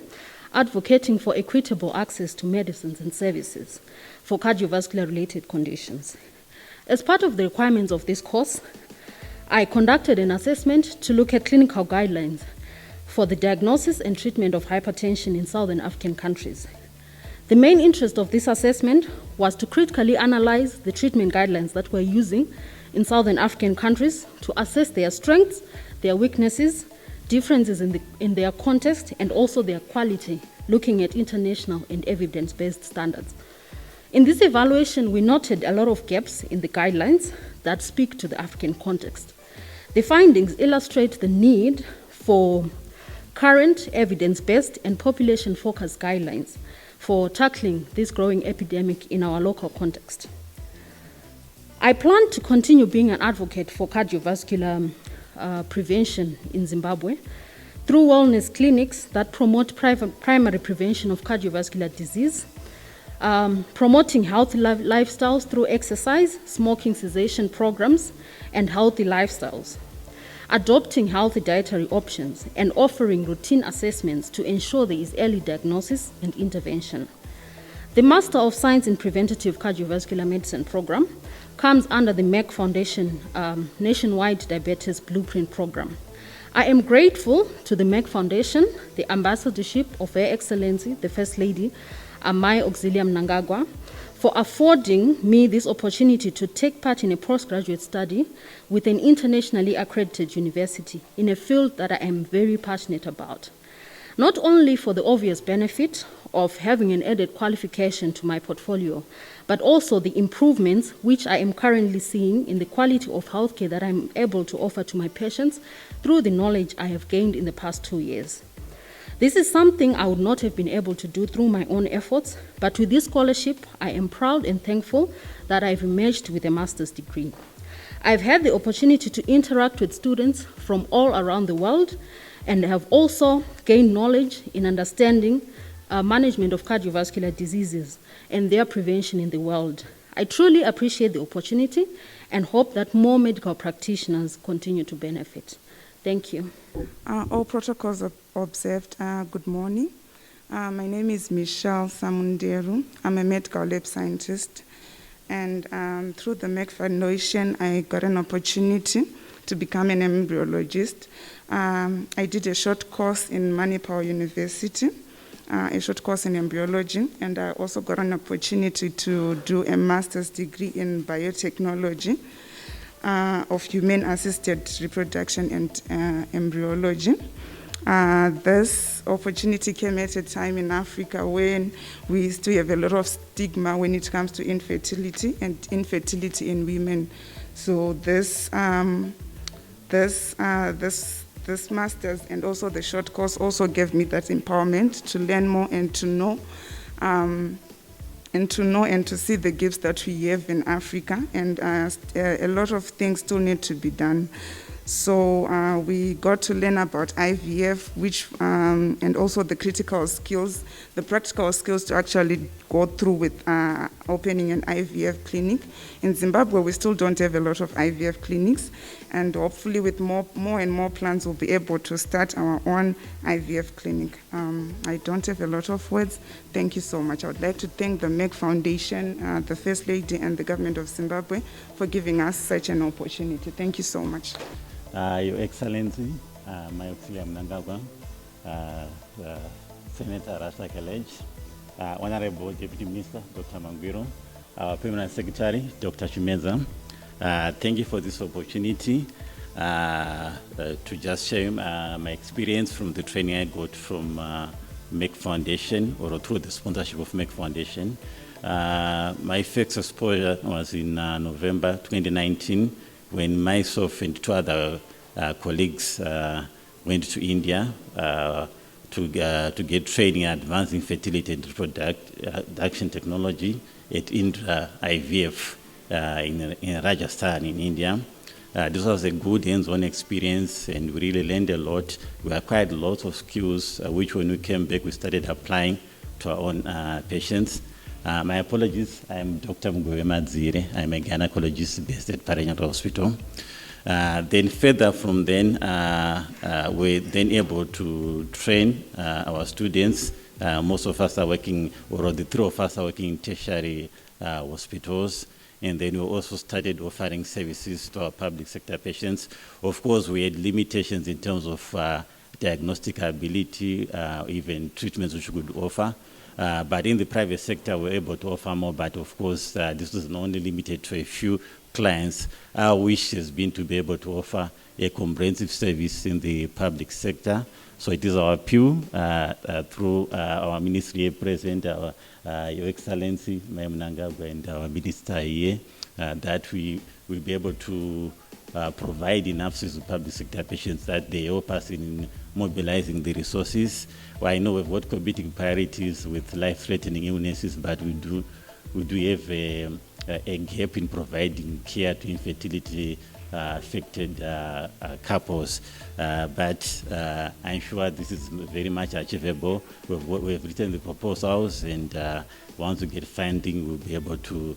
advocating for equitable access to medicines and services for cardiovascular-related conditions. As part of the requirements of this course, I conducted an assessment to look at clinical guidelines for the diagnosis and treatment of hypertension in Southern African countries. The main interest of this assessment was to critically analyze the treatment guidelines that we're using in Southern African countries to assess their strengths, their weaknesses, differences in their context, and also their quality, looking at international and evidence-based standards. In this evaluation, we noted a lot of gaps in the guidelines that speak to the African context. The findings illustrate the need for current evidence-based and population-focused guidelines for tackling this growing epidemic in our local context. I plan to continue being an advocate for cardiovascular prevention in Zimbabwe through wellness clinics that promote primary prevention of cardiovascular disease, promoting healthy lifestyles through exercise, smoking cessation programs, and healthy lifestyles, adopting healthy dietary options, and offering routine assessments to ensure there is early diagnosis and intervention. The Master of Science in Preventative Cardiovascular Medicine program comes under the Merck Foundation Nationwide Diabetes Blueprint program. I am grateful to the Merck Foundation, the ambassadorship of Her Excellency, the First Lady, AUXILLIA MNANGAGWA, for affording me this opportunity to take part in a postgraduate study with an internationally accredited university in a field that I am very passionate about. Not only for the obvious benefit of having an added qualification to my portfolio, but also the improvements which I am currently seeing in the quality of healthcare that I'm able to offer to my patients through the knowledge I have gained in the past 2 years. This is something I would not have been able to do through my own efforts, but with this scholarship, I am proud and thankful that I've emerged with a master's degree. I've had the opportunity to interact with students from all around the world and have also gained knowledge in understanding management of cardiovascular diseases and their prevention in the world. I truly appreciate the opportunity and hope that more medical practitioners continue to benefit. Thank you. All protocols observed. Good morning. My name is Michelle Samunderu. I'm a medical lab scientist. And through the Merck Foundation, I got an opportunity to become an embryologist. I did a short course in Manipal University, a short course in embryology, and I also got an opportunity to do a master's degree in biotechnology of human-assisted reproduction and embryology. This opportunity came at a time in Africa when we still have a lot of stigma when it comes to infertility and infertility in women. So this master's and also the short course also gave me that empowerment to learn more and to know and to see the gifts that we have in Africa, and a lot of things still need to be done. So we got to learn about IVF, which and also the critical skills, the practical skills to actually go through with opening an IVF clinic. In Zimbabwe, we still don't have a lot of IVF clinics, and hopefully with more and more plans, we'll be able to start our own IVF clinic. I don't have a lot of words. Thank you so much. I would like to thank the Merck Foundation, the First Lady, and the government of Zimbabwe for giving us such an opportunity. Thank you so much. Your Excellency, my AUXILLIA MNANGAGWA, Senator Rasta College, Honorable Deputy Minister, Dr. Mangwiro, our Permanent Secretary, Dr. Chimeza. Thank you for this opportunity to just share my experience from the training I got from Merck Foundation, or through the sponsorship of Merck Foundation. My first exposure was in November 2019, when myself and two other colleagues went to India to get training in advancing fertility and reproduction technology at Indra IVF in Rajasthan in India. This was a good hands-on experience, and we really learned a lot. We acquired lots of skills, which when we came back, we started applying to our own patients. My apologies, I'm Dr. Madzire. I'm a gynecologist based at Paranyata Hospital. Then further from then, we're then able to train our students. Most of us are working, or the three of us are working in tertiary hospitals. And then we also started offering services to our public sector patients. Of course, we had limitations in terms of diagnostic ability, even treatments which we could offer. But in the private sector, we're able to offer more. But of course, this was not only limited to a few clients. Our wish has been to be able to offer a comprehensive service in the public sector. So it is our appeal through our ministry present, Your Excellency, Madam Mnangagwa, and our minister here, that we will be able to provide enough service to public sector patients, that they help us in mobilizing the resources. Well, I know we've got competing priorities with life-threatening illnesses, but we do have a gap in providing care to infertility affected couples. But I'm sure this is very much achievable. We've written the proposals, and once we get funding, we'll be able to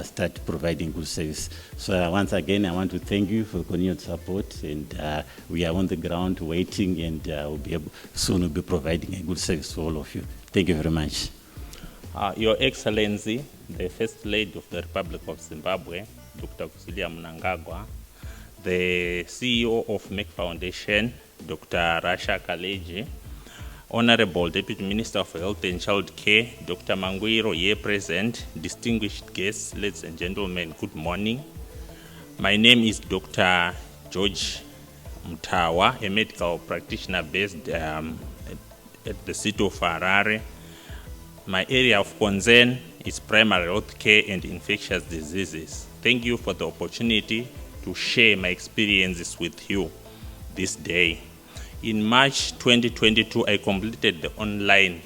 start providing good service. So once again, I want to thank you for continued support, and we are on the ground waiting, and soon we'll be providing a good service to all of you. Thank you very much. Your Excellency, the First Lady of the Republic of Zimbabwe, Dr. AUXILLIA MNANGAGWA, the CEO of Merck Foundation, Dr. Rasha Kaleji, Honorable Deputy Minister of Health and Child Care, Dr. Mangwiro, here present, distinguished guests, ladies and gentlemen, good morning. My name is Dr. George Mtawa, a medical practitioner based at the city of Harare. My area of concern is primary health care and infectious diseases. Thank you for the opportunity to share my experiences with you this day. In March 2022, I completed the online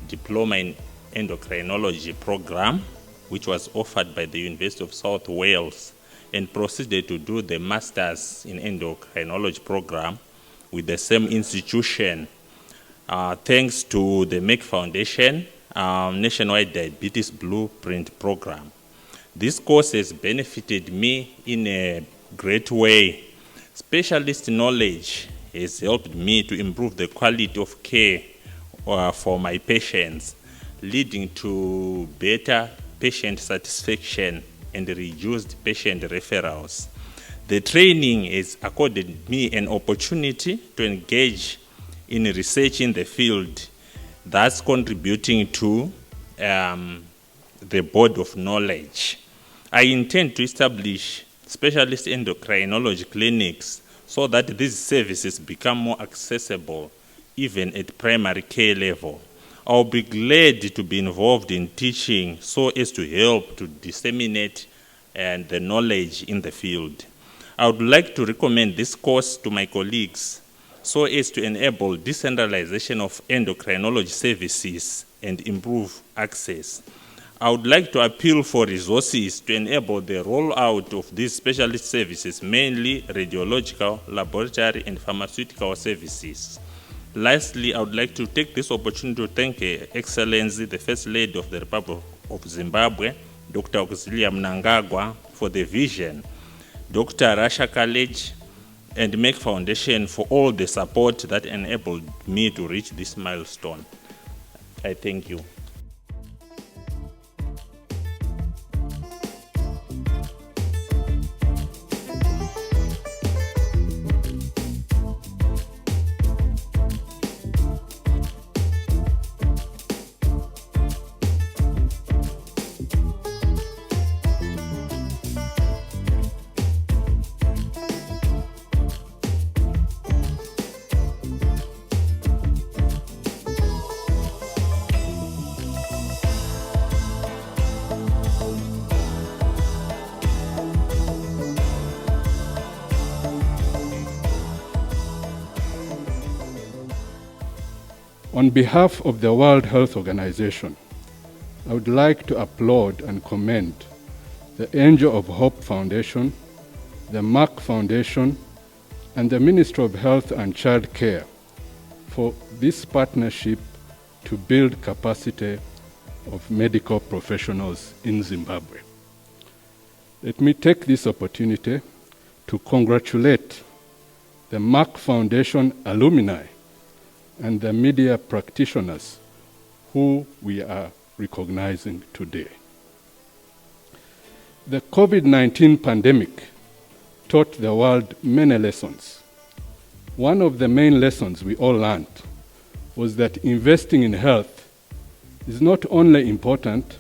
diploma in endocrinology program, which was offered by the University of South Wales, and proceeded to do the master's in endocrinology program with the same institution. Thanks to the Merck Foundation Nationwide Diabetes Blueprint Program. This course has benefited me in a great way. Specialist knowledge has helped me to improve the quality of care for my patients, leading to better patient satisfaction and reduced patient referrals. The training has accorded me an opportunity to engage in research in the field, thus contributing to the body of knowledge. I intend to establish specialist endocrinology clinics so that these services become more accessible even at primary care level. I'll be glad to be involved in teaching so as to help to disseminate the knowledge in the field. I would like to recommend this course to my colleagues so as to enable decentralization of endocrinology services and improve access. I would like to appeal for resources to enable the rollout of these specialist services, mainly radiological, laboratory, and pharmaceutical services. Lastly, I would like to take this opportunity to thank Her Excellency, the First Lady of the Republic of Zimbabwe, Dr. AUXILLIA MNANGAGWA, for the vision, Dr. Rasha Kaleji, and Merck Foundation for all the support that enabled me to reach this milestone. I thank you. On behalf of the World Health Organization, I would like to applaud and commend the Angel of Hope Foundation, the Merck Foundation, and the Ministry of Health and Child Care for this partnership to build capacity of medical professionals in Zimbabwe. Let me take this opportunity to congratulate the Merck Foundation alumni and the media practitioners who we are recognizing today. The COVID-19 pandemic taught the world many lessons. One of the main lessons we all learned was that investing in health is not only important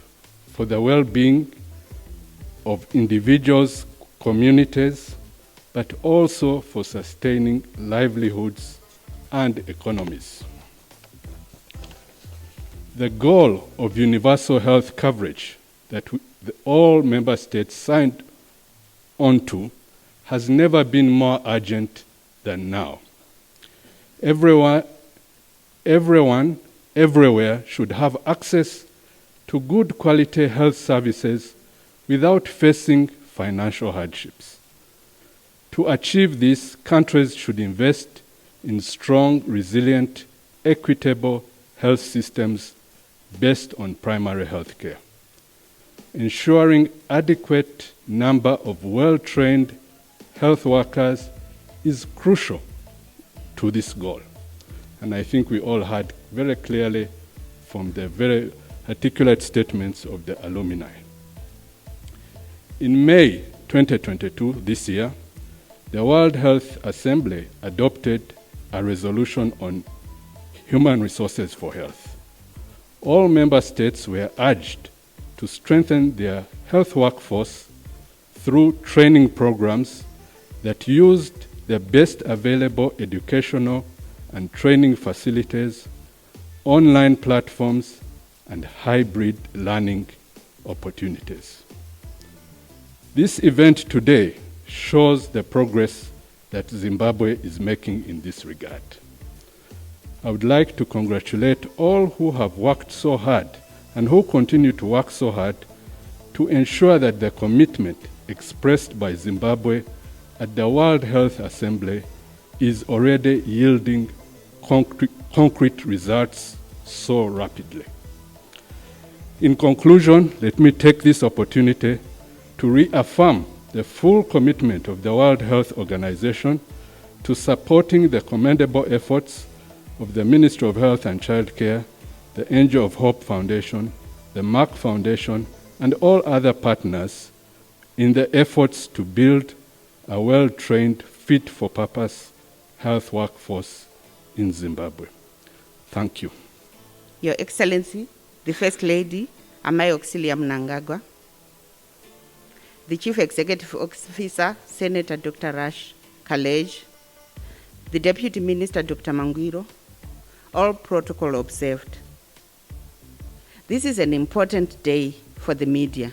for the well-being of individuals, communities, but also for sustaining livelihoods and economies. The goal of universal health coverage that all member states signed onto has never been more urgent than now. Everyone, everywhere should have access to good quality health services without facing financial hardships. To achieve this, countries should invest in strong, resilient, equitable health systems based on primary health care. Ensuring adequate number of well-trained health workers is crucial to this goal. And I think we all heard very clearly from the very articulate statements of the alumni. In May 2022, this year, the World Health Assembly adopted a resolution on human resources for health. All member states were urged to strengthen their health workforce through training programs that used the best available educational and training facilities, online platforms, and hybrid learning opportunities. This event today shows the progress that Zimbabwe is making in this regard. I would like to congratulate all who have worked so hard and who continue to work so hard to ensure that the commitment expressed by Zimbabwe at the World Health Assembly is already yielding concrete results so rapidly. In conclusion, let me take this opportunity to reaffirm the full commitment of the World Health Organization to supporting the commendable efforts of the Ministry of Health and Child Care, the Angel of Hope Foundation, the Merck Foundation, and all other partners in the efforts to build a well-trained, fit-for-purpose health workforce in Zimbabwe. Thank you. Your Excellency, the First Lady, AUXILLIA MNANGAGWA, the Chief Executive Officer, Senator Dr. Rash Kalej, the Deputy Minister, Dr. Mangwiro, all protocol observed. This is an important day for the media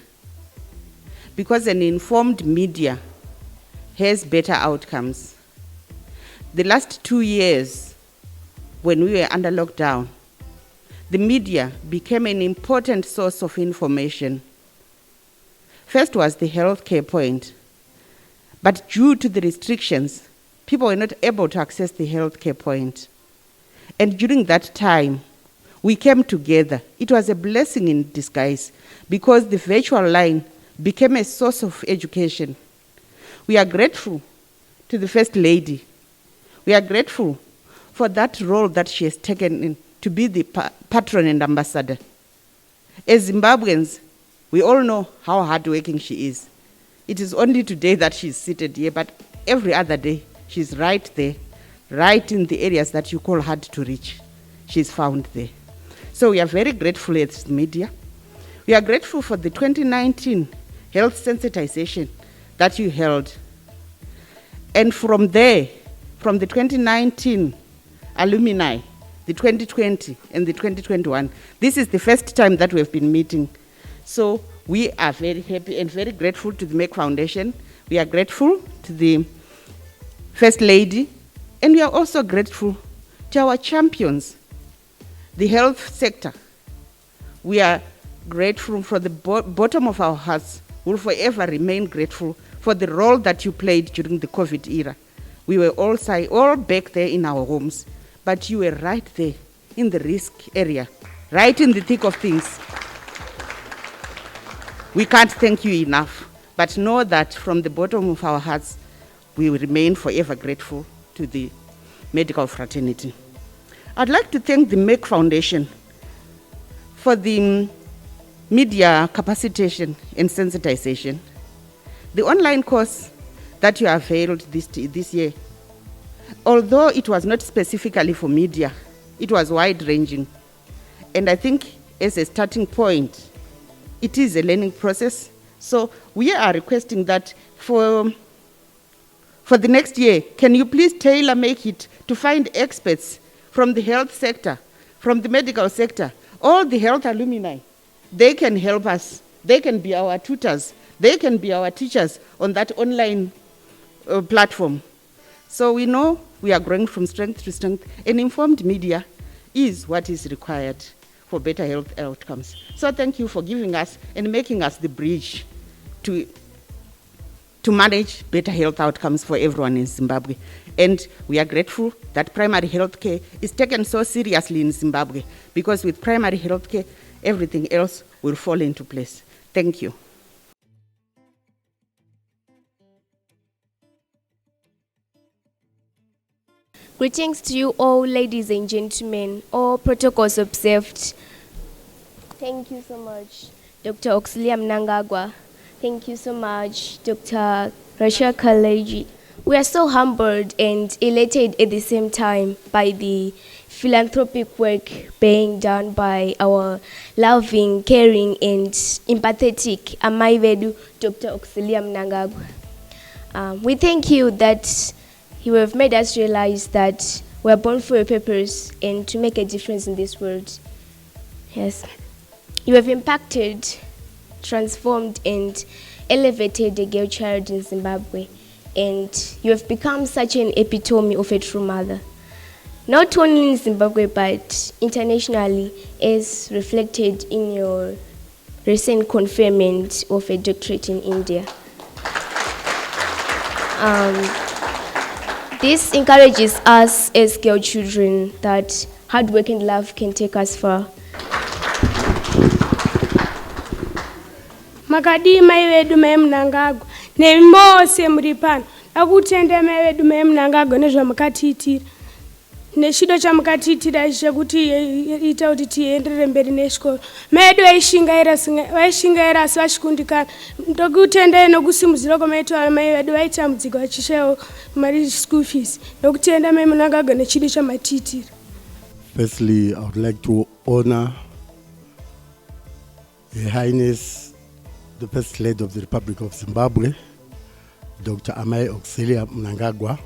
because an informed media has better outcomes. The last 2 years, when we were under lockdown, the media became an important source of information. First was the healthcare point, but due to the restrictions, people were not able to access the healthcare point. And during that time, we came together. It was a blessing in disguise because the virtual line became a source of education. We are grateful to the First Lady. We are grateful for that role that she has taken in to be the patron and ambassador. As Zimbabweans, we all know how hardworking she is. It is only today that she's seated here, but every other day, she's right there, right in the areas that you call hard to reach. She's found there. So we are very grateful as media. We are grateful for the 2019 health sensitization that you held. And from there, from the 2019 alumni, the 2020 and the 2021, this is the first time that we've been meeting. So we are very happy and very grateful to the Merck Foundation. We are grateful to the First Lady, and we are also grateful to our champions, the health sector. We are grateful from the bottom of our hearts. We'll forever remain grateful for the role that you played during the COVID era. We were all back there in our homes, but you were right there in the risk area, right in the thick of things. We can't thank you enough, but know that from the bottom of our hearts, we will remain forever grateful to the medical fraternity. I'd like to thank the Merck Foundation for the media capacitation and sensitization. The online course that you availed this year, although it was not specifically for media, it was wide-ranging. And I think as a starting point, it is a learning process. So we are requesting that for the next year, can you please tailor-make it to find experts from the health sector, from the medical sector, all the health alumni. They can help us. They can be our tutors. They can be our teachers on that online platform. So we know we are growing from strength to strength, and informed media is what is required for better health outcomes. So thank you for giving us and making us the bridge to manage better health outcomes for everyone in Zimbabwe. And we are grateful that primary health care is taken so seriously in Zimbabwe, because with primary health care, everything else will fall into place. Thank you. Greetings to you all, ladies and gentlemen, all protocols observed. Thank you so much, Dr. AUXILLIA MNANGAGWA. Thank you so much, Dr. Rasha Kaleji. We are so humbled and elated at the same time by the philanthropic work being done by our loving, caring, and empathetic Amaivedu, Dr. AUXILLIA MNANGAGWA. We thank you that you have made us realize that we are born for a purpose and to make a difference in this world. Yes. You have impacted, transformed, and elevated the girl child in Zimbabwe, and you have become such an epitome of a true mother. Not only in Zimbabwe, but internationally, as reflected in your recent conferment of a doctorate in India. This encourages us as girl children that hard work and love can take us far. Makadi mai vedu mai Mnangagwa nemose muri pano akutenda mai vedu mai Mnangagwa nezvamakatiitira nechido chamukatiitira chekuti ita kuti tienderere mberi nechikoro. Mai vedu vaishingaira asi vachikundikana. Ndokutendai nokusimudzira kwamaitwa mai vedu vaitambudzika vachishayiwa mari school fees nokutenda mai Mnangagwa nechido chamatiitira. Firstly, I would like to honor Her Highness the First Lady of the Republic of Zimbabwe, Dr. AUXILLIA MNANGAGWA,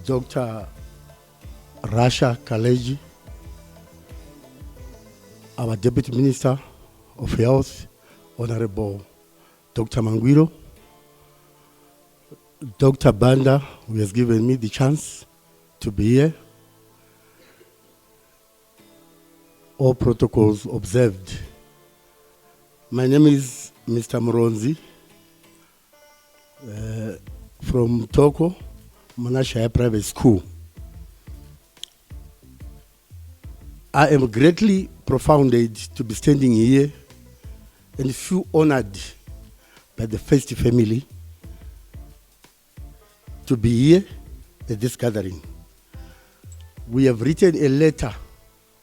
Dr. Rasha Kaleji, our Deputy Minister of Health, Honorable Dr. Mangwiro, Dr. Banda, who has given me the chance to be here, all protocols observed. My name is Mr. Muronzi from Toko, Monashaya Private School. I am greatly profounded to be standing here and feel honored by the First family to be here at this gathering. We have written a letter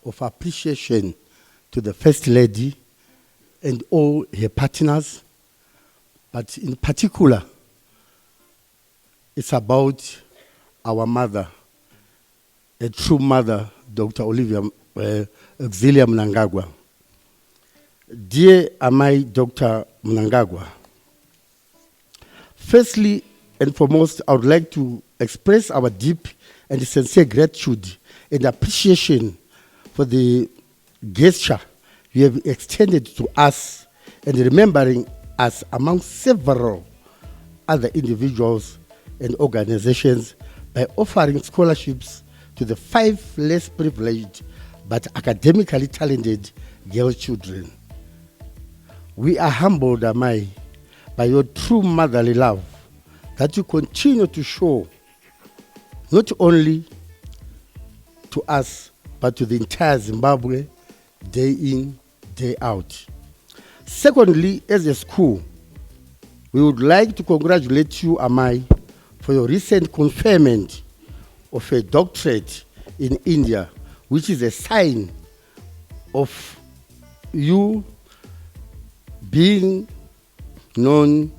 of appreciation to the First Lady and all her partners, but in particular, it's about our mother, a true mother, Dr. AUXILLIA MNANGAGWA. Dear Amai Dr. MNANGAGWA, firstly and foremost, I would like to express our deep and sincere gratitude and appreciation for the gesture you have extended to us and remembering us among several other individuals and organizations by offering scholarships to the 5 less privileged but academically talented girl children. We are humbled, Amai, by your true motherly love that you continue to show not only to us but to the entire Zimbabwe, day in, day out. Secondly, as a school, we would like to congratulate you, Amai, for your recent conferment of a doctorate in India, which is a sign of you being known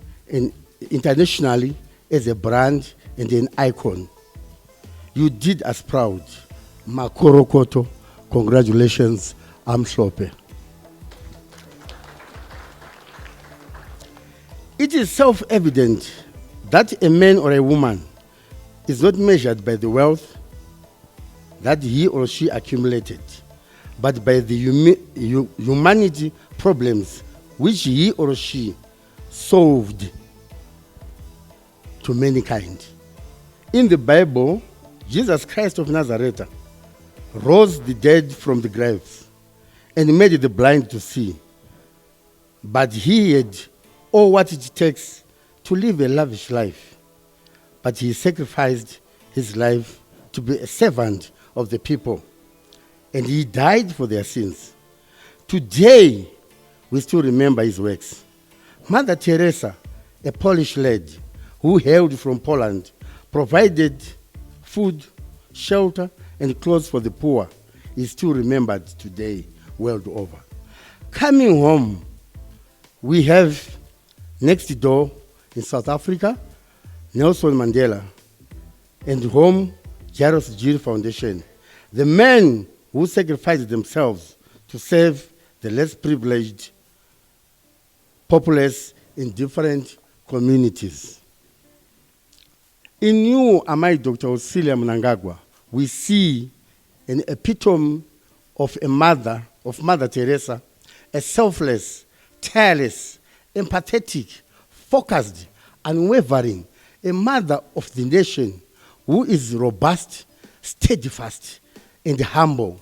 internationally as a brand and an icon. You did us proud. Makorokoto, congratulations, Amhlope. It is self-evident that a man or a woman is not measured by the wealth that he or she accumulated, but by the humanity problems which he or she solved to mankind. In the Bible, Jesus Christ of Nazareth rose the dead from the graves and made the blind to see. but he had all what it takes to live a lavish life. But he sacrificed his life to be a servant of the people, and he died for their sins. Today, we still remember his works. Mother Teresa, a Polish lady who hailed from Poland, provided food, shelter, and clothes for the poor, is still remembered today world over. Coming home, we have next door in South Africa, Nelson Mandela, and home, Jairus Jill Foundation, the men who sacrificed themselves to serve the less privileged populace in different communities. In you, Dr. AUXILLIA MNANGAGWA, we see an epitome of Mother Teresa, a selfless, tireless, empathetic, focused, unwavering, a mother of the nation who is robust, steadfast, and humble.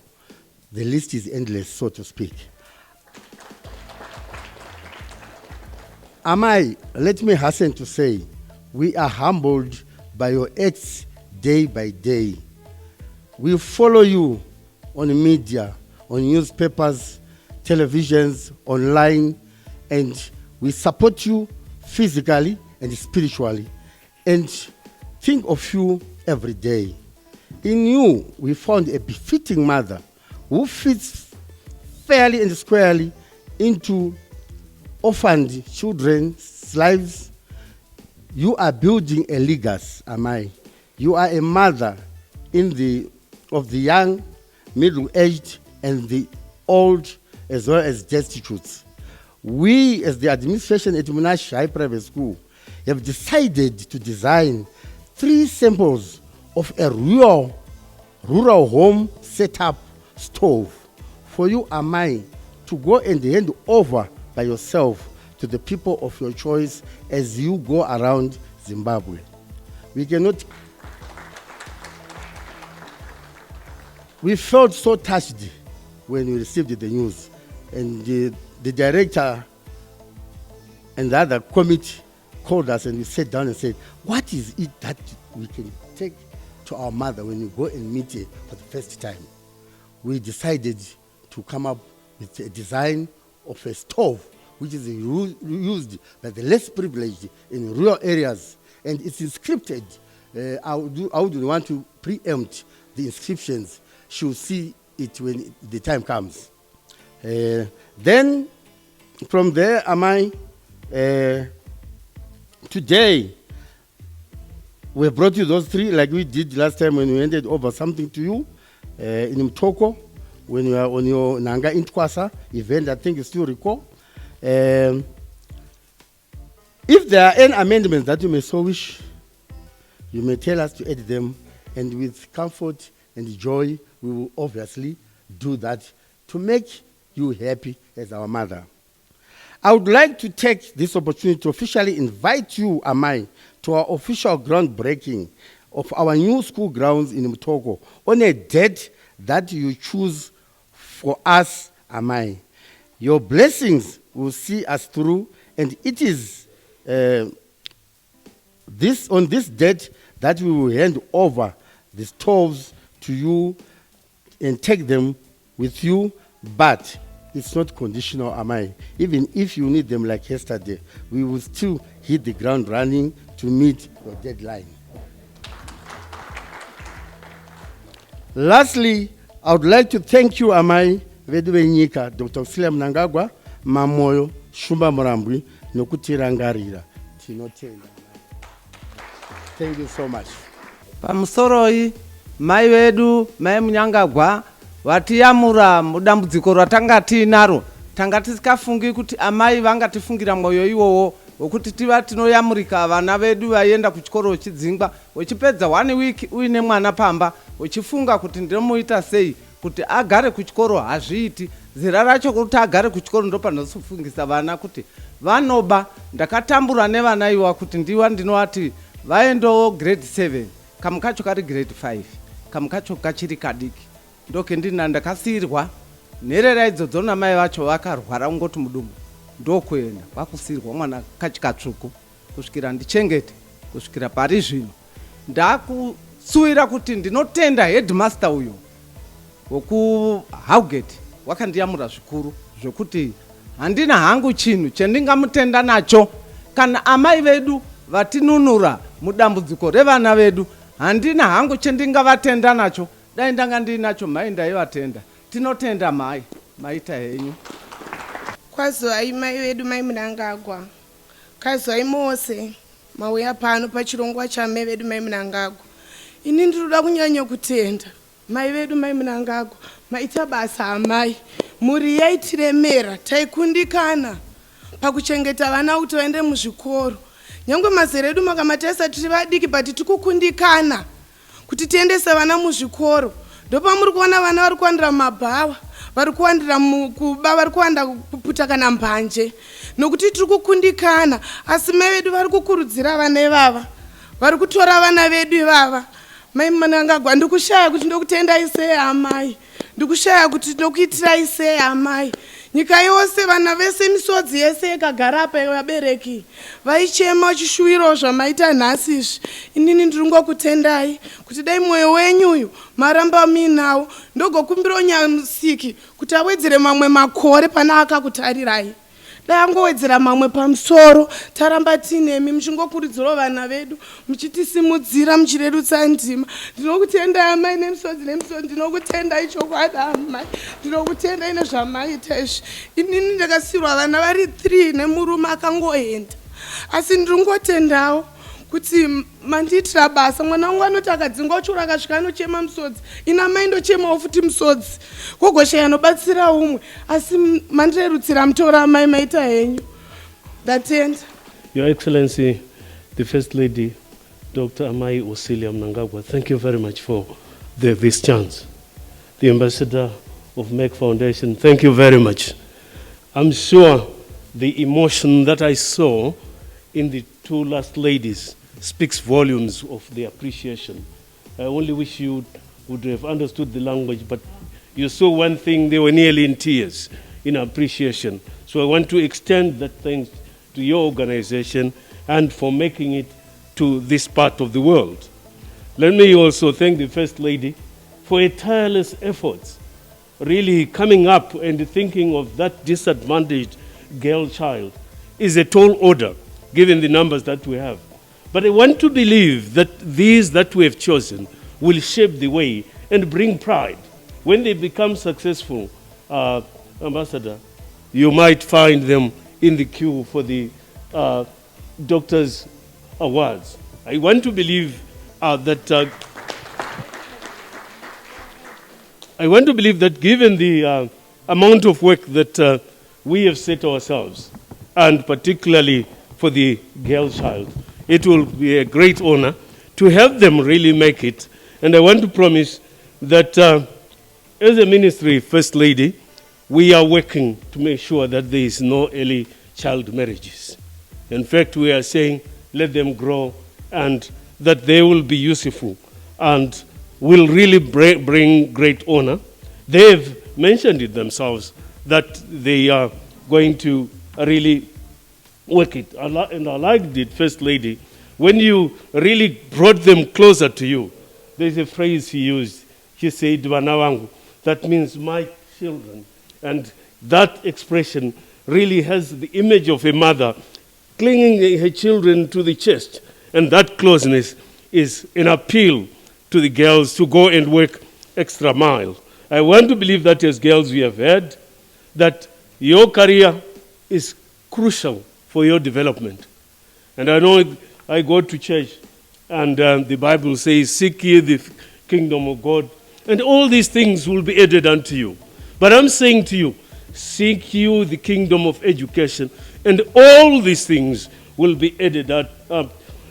The list is endless, so to speak. Let me hasten to say, we are humbled by your acts day by day. We follow you on media, on newspapers, televisions, online, and we support you physically and spiritually, and think of you every day. In you, we found a befitting mother who fits fairly and squarely into orphaned children's lives. You are building a legacy, You are a mother of the young, middle-aged, and the old, as well as destitute. We, as the administration at Monash High Private School, have decided to design 3 samples of a rural home setup stove for you, to go and hand over by yourself to the people of your choice as you go around Zimbabwe. We felt so touched when we received the news, and the director and the other committee called us, and we sat down and said, what is it that we can take to our mother when we go and meet her for the first time? We decided to come up with a design of a stove which is used by the less privileged in rural areas, and it's inscripted. I wouldn't want to preempt the inscriptions. She'll see it when the time comes. Then, from there, today, we brought you those 3 like we did last time when we handed over something to you in Mtoko, when you were on your Nanga Intkwasa event, I think you still recall. If there are any amendments that you may so wish, you may tell us to add them, and with comfort and joy, we will obviously do that to make you happy as our mother. I would like to take this opportunity to officially invite you, to our official groundbreaking of our new school grounds in Mtoko on a date that you choose for us, Your blessings will see us through, and it is on this date that we will hand over the stoves to you and take them with you, but it's not conditional, Even if you need them like yesterday, we will still hit the ground running to meet your deadline. Lastly, I would like to thank you, Veduvenyika, Dr. AUXILLIA MNANGAGWA, Mamoyo, Shumba Murambwi, Nokutirangarira. Thank you so much. Pamusoroi, mai vedu, mai Mnangagwa, vatiyamura mudambudziko ratanga tinaro. Tanga tisikafungi kuti amai vanga tifungira mwoyo iwowo wokuti tiva tinoyamurika vana vedu vaenda kuchikoro chidzingwa wechipedza 1 week uine mwana pamba wechifunga kuti ndomuita sei kuti agare kuchikoro hazviiti. Zira racho kuti agare kuchikoro ndo panosufungisa vana kuti vanoba. Ndakatambura nevana iwa kuti ndiwa ndinowati vaendowo grade 7, kamu kacho kari grade 5, kamu kacho kachiri kadiki. Ndoke ndina ndakasirwa nherera idzodzo namai vacho vakarwara ungoti mudumbu. ndokuenda kwakusirwa mwana kachikatsvuku kusvikira ndichengete kusvikira pari zvino ndakusuwira kuti ndinotenda headmaster uyo wokuHowgate wakandiyamura zvikuru zvokuti handina hangu chinhu chendingamutenda nacho kana amai vedu vatinunura mudambudziko revana vedu, handina hangu chendingavatenda nacho. Dai ndanga ndinacho mai ndaivatenda. Tinotenda mai, maita henyu. Kwazoi mai vedu mai Mnangagwa. Kazoi mose mauya pano pachirongwa chamai vedu mai Mnangagwa. Ini ndinoda kunyanya kutenda mai vedu mai Mnangagwa, maita basa amai. Muri yaitiremera, taikundikana pakuchengeta vana kuti vaende muzvikoro. Nyangwe mazera edu makamatesa tiri vadiki but tikukundikana kuti tiendese vana muzvikoro. Ndopamuri kuona vana vari kuwandira mabhawa, vari kuwandira mukuba, vari kuwanda kuputa kana mbanje. Nokuti tiri kukundikana, asi mai vedu vari kukurudzira vana ivava. Vari kutora vana vedu ivava. Mai Mnangagwa, ndikushaya kuti ndokutendai sei amai. Ndikushaya kuti ndokuitirai sei amai. Nyika yose vana vese misodzi yese yakagara apa yevabereki vaichema vachishuwirawo zvamaita nhasi izvi. Inini ndiri ngokutendai kuti dai mwoyo wenyu uyu maramba muinawo, ndogokumbirawo Nyamusiki kuti awedzere mamwe makore pana akakutarirai. Dai angowedzera mamwe pamusoro, taramba tinemi muchingokurudzirawo vana vedu, muchitisimudzira, muchirerutsa ndima. Ndinokutendai amai nemisodzi nemisodzi, ndinokutendai chokwadi amai, ndinokutendai nezvamaita izvi. Inini ndakasiyirwa vana vari 3 nemurume akangoenda. Asi ndiri ngotendawo kuti mandiitira basa. Mwana wangu anoti akadzinga uchura akasvika anochema musodzi, ina mai ndochemawo futi musodzi. Gogoshaya anobatsira umwe, asi mandirerutsira mutora amai maita henyu. Ndatenda. Your Excellency, the First Lady, Dr. Amai AUXILLIA MNANGAGWA, thank you very much for this chance. The Ambassador of Merck Foundation, thank you very much. I'm sure the emotion that I saw in the 2 last ladies speaks volumes of the appreciation. I only wish you would have understood the language, but you saw one thing, they were nearly in tears in appreciation. So I want to extend that thanks to your organization and for making it to this part of the world. Let me also thank the First Lady for her tireless efforts, really coming up and thinking of that disadvantaged girl child is a tall order, given the numbers that we have. But I want to believe that these that we have chosen will shape the way and bring pride. When they become successful, Ambassador, you might find them in the queue for the Doctors' Awards. I want to believe that given the amount of work that we have set ourselves, and particularly for the girl child, it will be a great honor to have them really make it. And I want to promise that as a ministry, First Lady, we are working to make sure that there is no early child marriages. In fact, we are saying let them grow and that they will be useful and will really bring great honor. They've mentioned it themselves that they are going to really work it. And I liked it, First Lady, when you really brought them closer to you. There's a phrase she used. She said, "Vana wangu." That means my children. And that expression really has the image of a mother clinging her children to the chest. And that closeness is an appeal to the girls to go and work extra mile. I want to believe that as girls we have heard that your career is crucial for your development. And I know I go to church and the Bible says, "Seek ye the kingdom of God, and all these things will be added unto you." But I'm saying to you, seek you the kingdom of education, and all these things will be added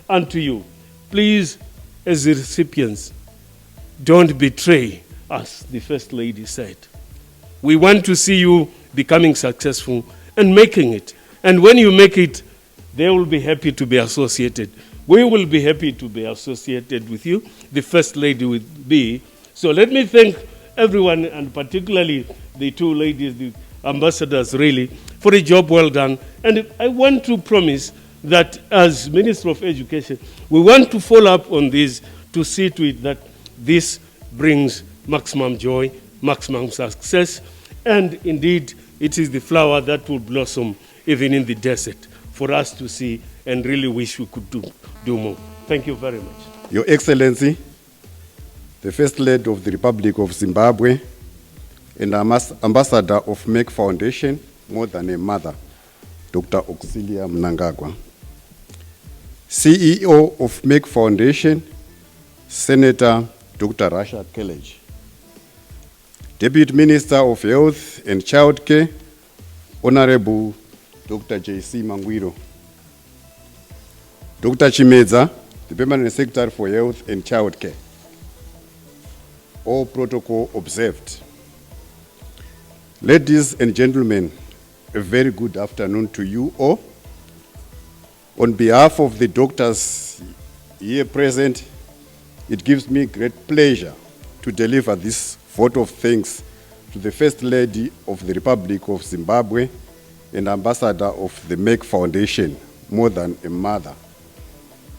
unto you. Please, as the recipients, don't betray us, the First Lady said. We want to see you becoming successful and making it. And when you make it, they will be happy to be associated. We will be happy to be associated with you. The First Lady will be. So let me thank everyone, and particularly the 2 ladies, the ambassadors really for a job well done. And I want to promise that as Minister of Education, we want to follow up on this to see to it that this brings maximum joy, maximum success, and indeed it is the flower that will blossom even in the desert for us to see and really wish we could do more. Thank you very much. Your Excellency, the First Lady of the Republic of Zimbabwe and Ambassador of Merck Foundation, more than a mother, Dr. AUXILLIA MNANGAGWA. CEO of Merck Foundation, Senator Dr. Rasha Kellage. Deputy Minister of Health and Childcare, Honorable Dr. J.C. Mangwiro. Dr. Chimedza, the Permanent Secretary for Health and Childcare. All protocol observed. Ladies and gentlemen, a very good afternoon to you all. On behalf of the doctors here present, it gives me great pleasure to deliver this vote of thanks to the First Lady of the Republic of Zimbabwe and Ambassador of the Merck Foundation, more than a mother,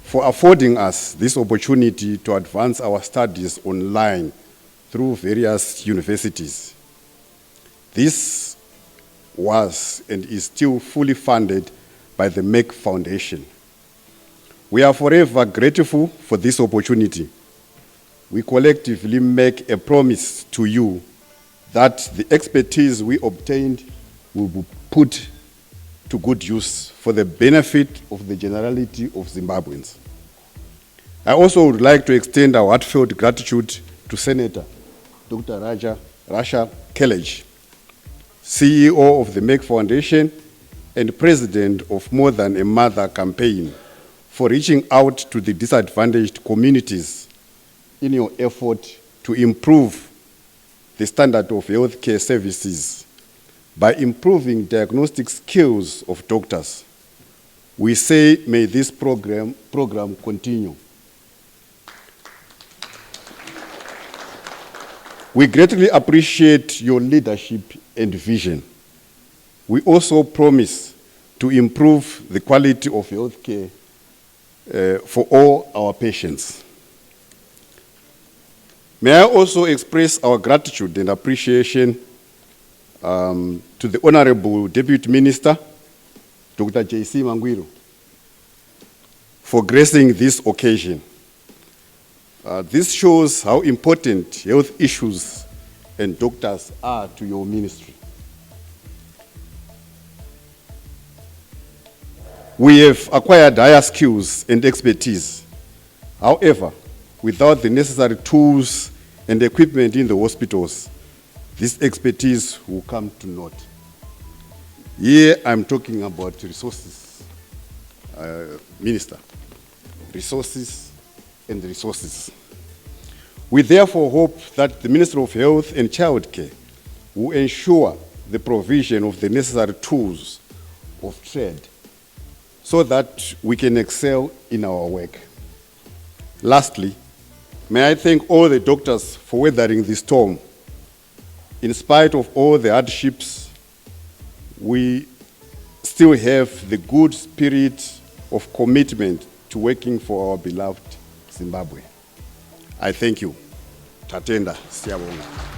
for affording us this opportunity to advance our studies online through various universities. This was and is still fully funded by the Merck Foundation. We are forever grateful for this opportunity. We collectively make a promise to you that the expertise we obtained will be put to good use for the benefit of the generality of Zimbabweans. I also would like to extend our heartfelt gratitude to Senator Dr. Rasha Kellage, CEO of the Merck Foundation and President of More Than a Mother campaign, for reaching out to the disadvantaged communities in your effort to improve the standard of healthcare services by improving diagnostic skills of doctors. We say, may this program continue. We greatly appreciate your leadership and vision. We also promise to improve the quality of healthcare for all our patients. May I also express our gratitude and appreciation to the Honorable Deputy Minister, Dr. J.C. Mangwiro, for gracing this occasion. This shows how important health issues and doctors are to your ministry. We have acquired higher skills and expertise. However, without the necessary tools and equipment in the hospitals, this expertise will come to naught. Here I'm talking about resources, Minister. Resources and resources. We therefore hope that the Minister of Health and Childcare will ensure the provision of the necessary tools of trade so that we can excel in our work. Lastly, may I thank all the doctors for weathering the storm. In spite of all the hardships, we still have the good spirit of commitment to working for our beloved Zimbabwe. I thank you. Tatenda, siyabonga.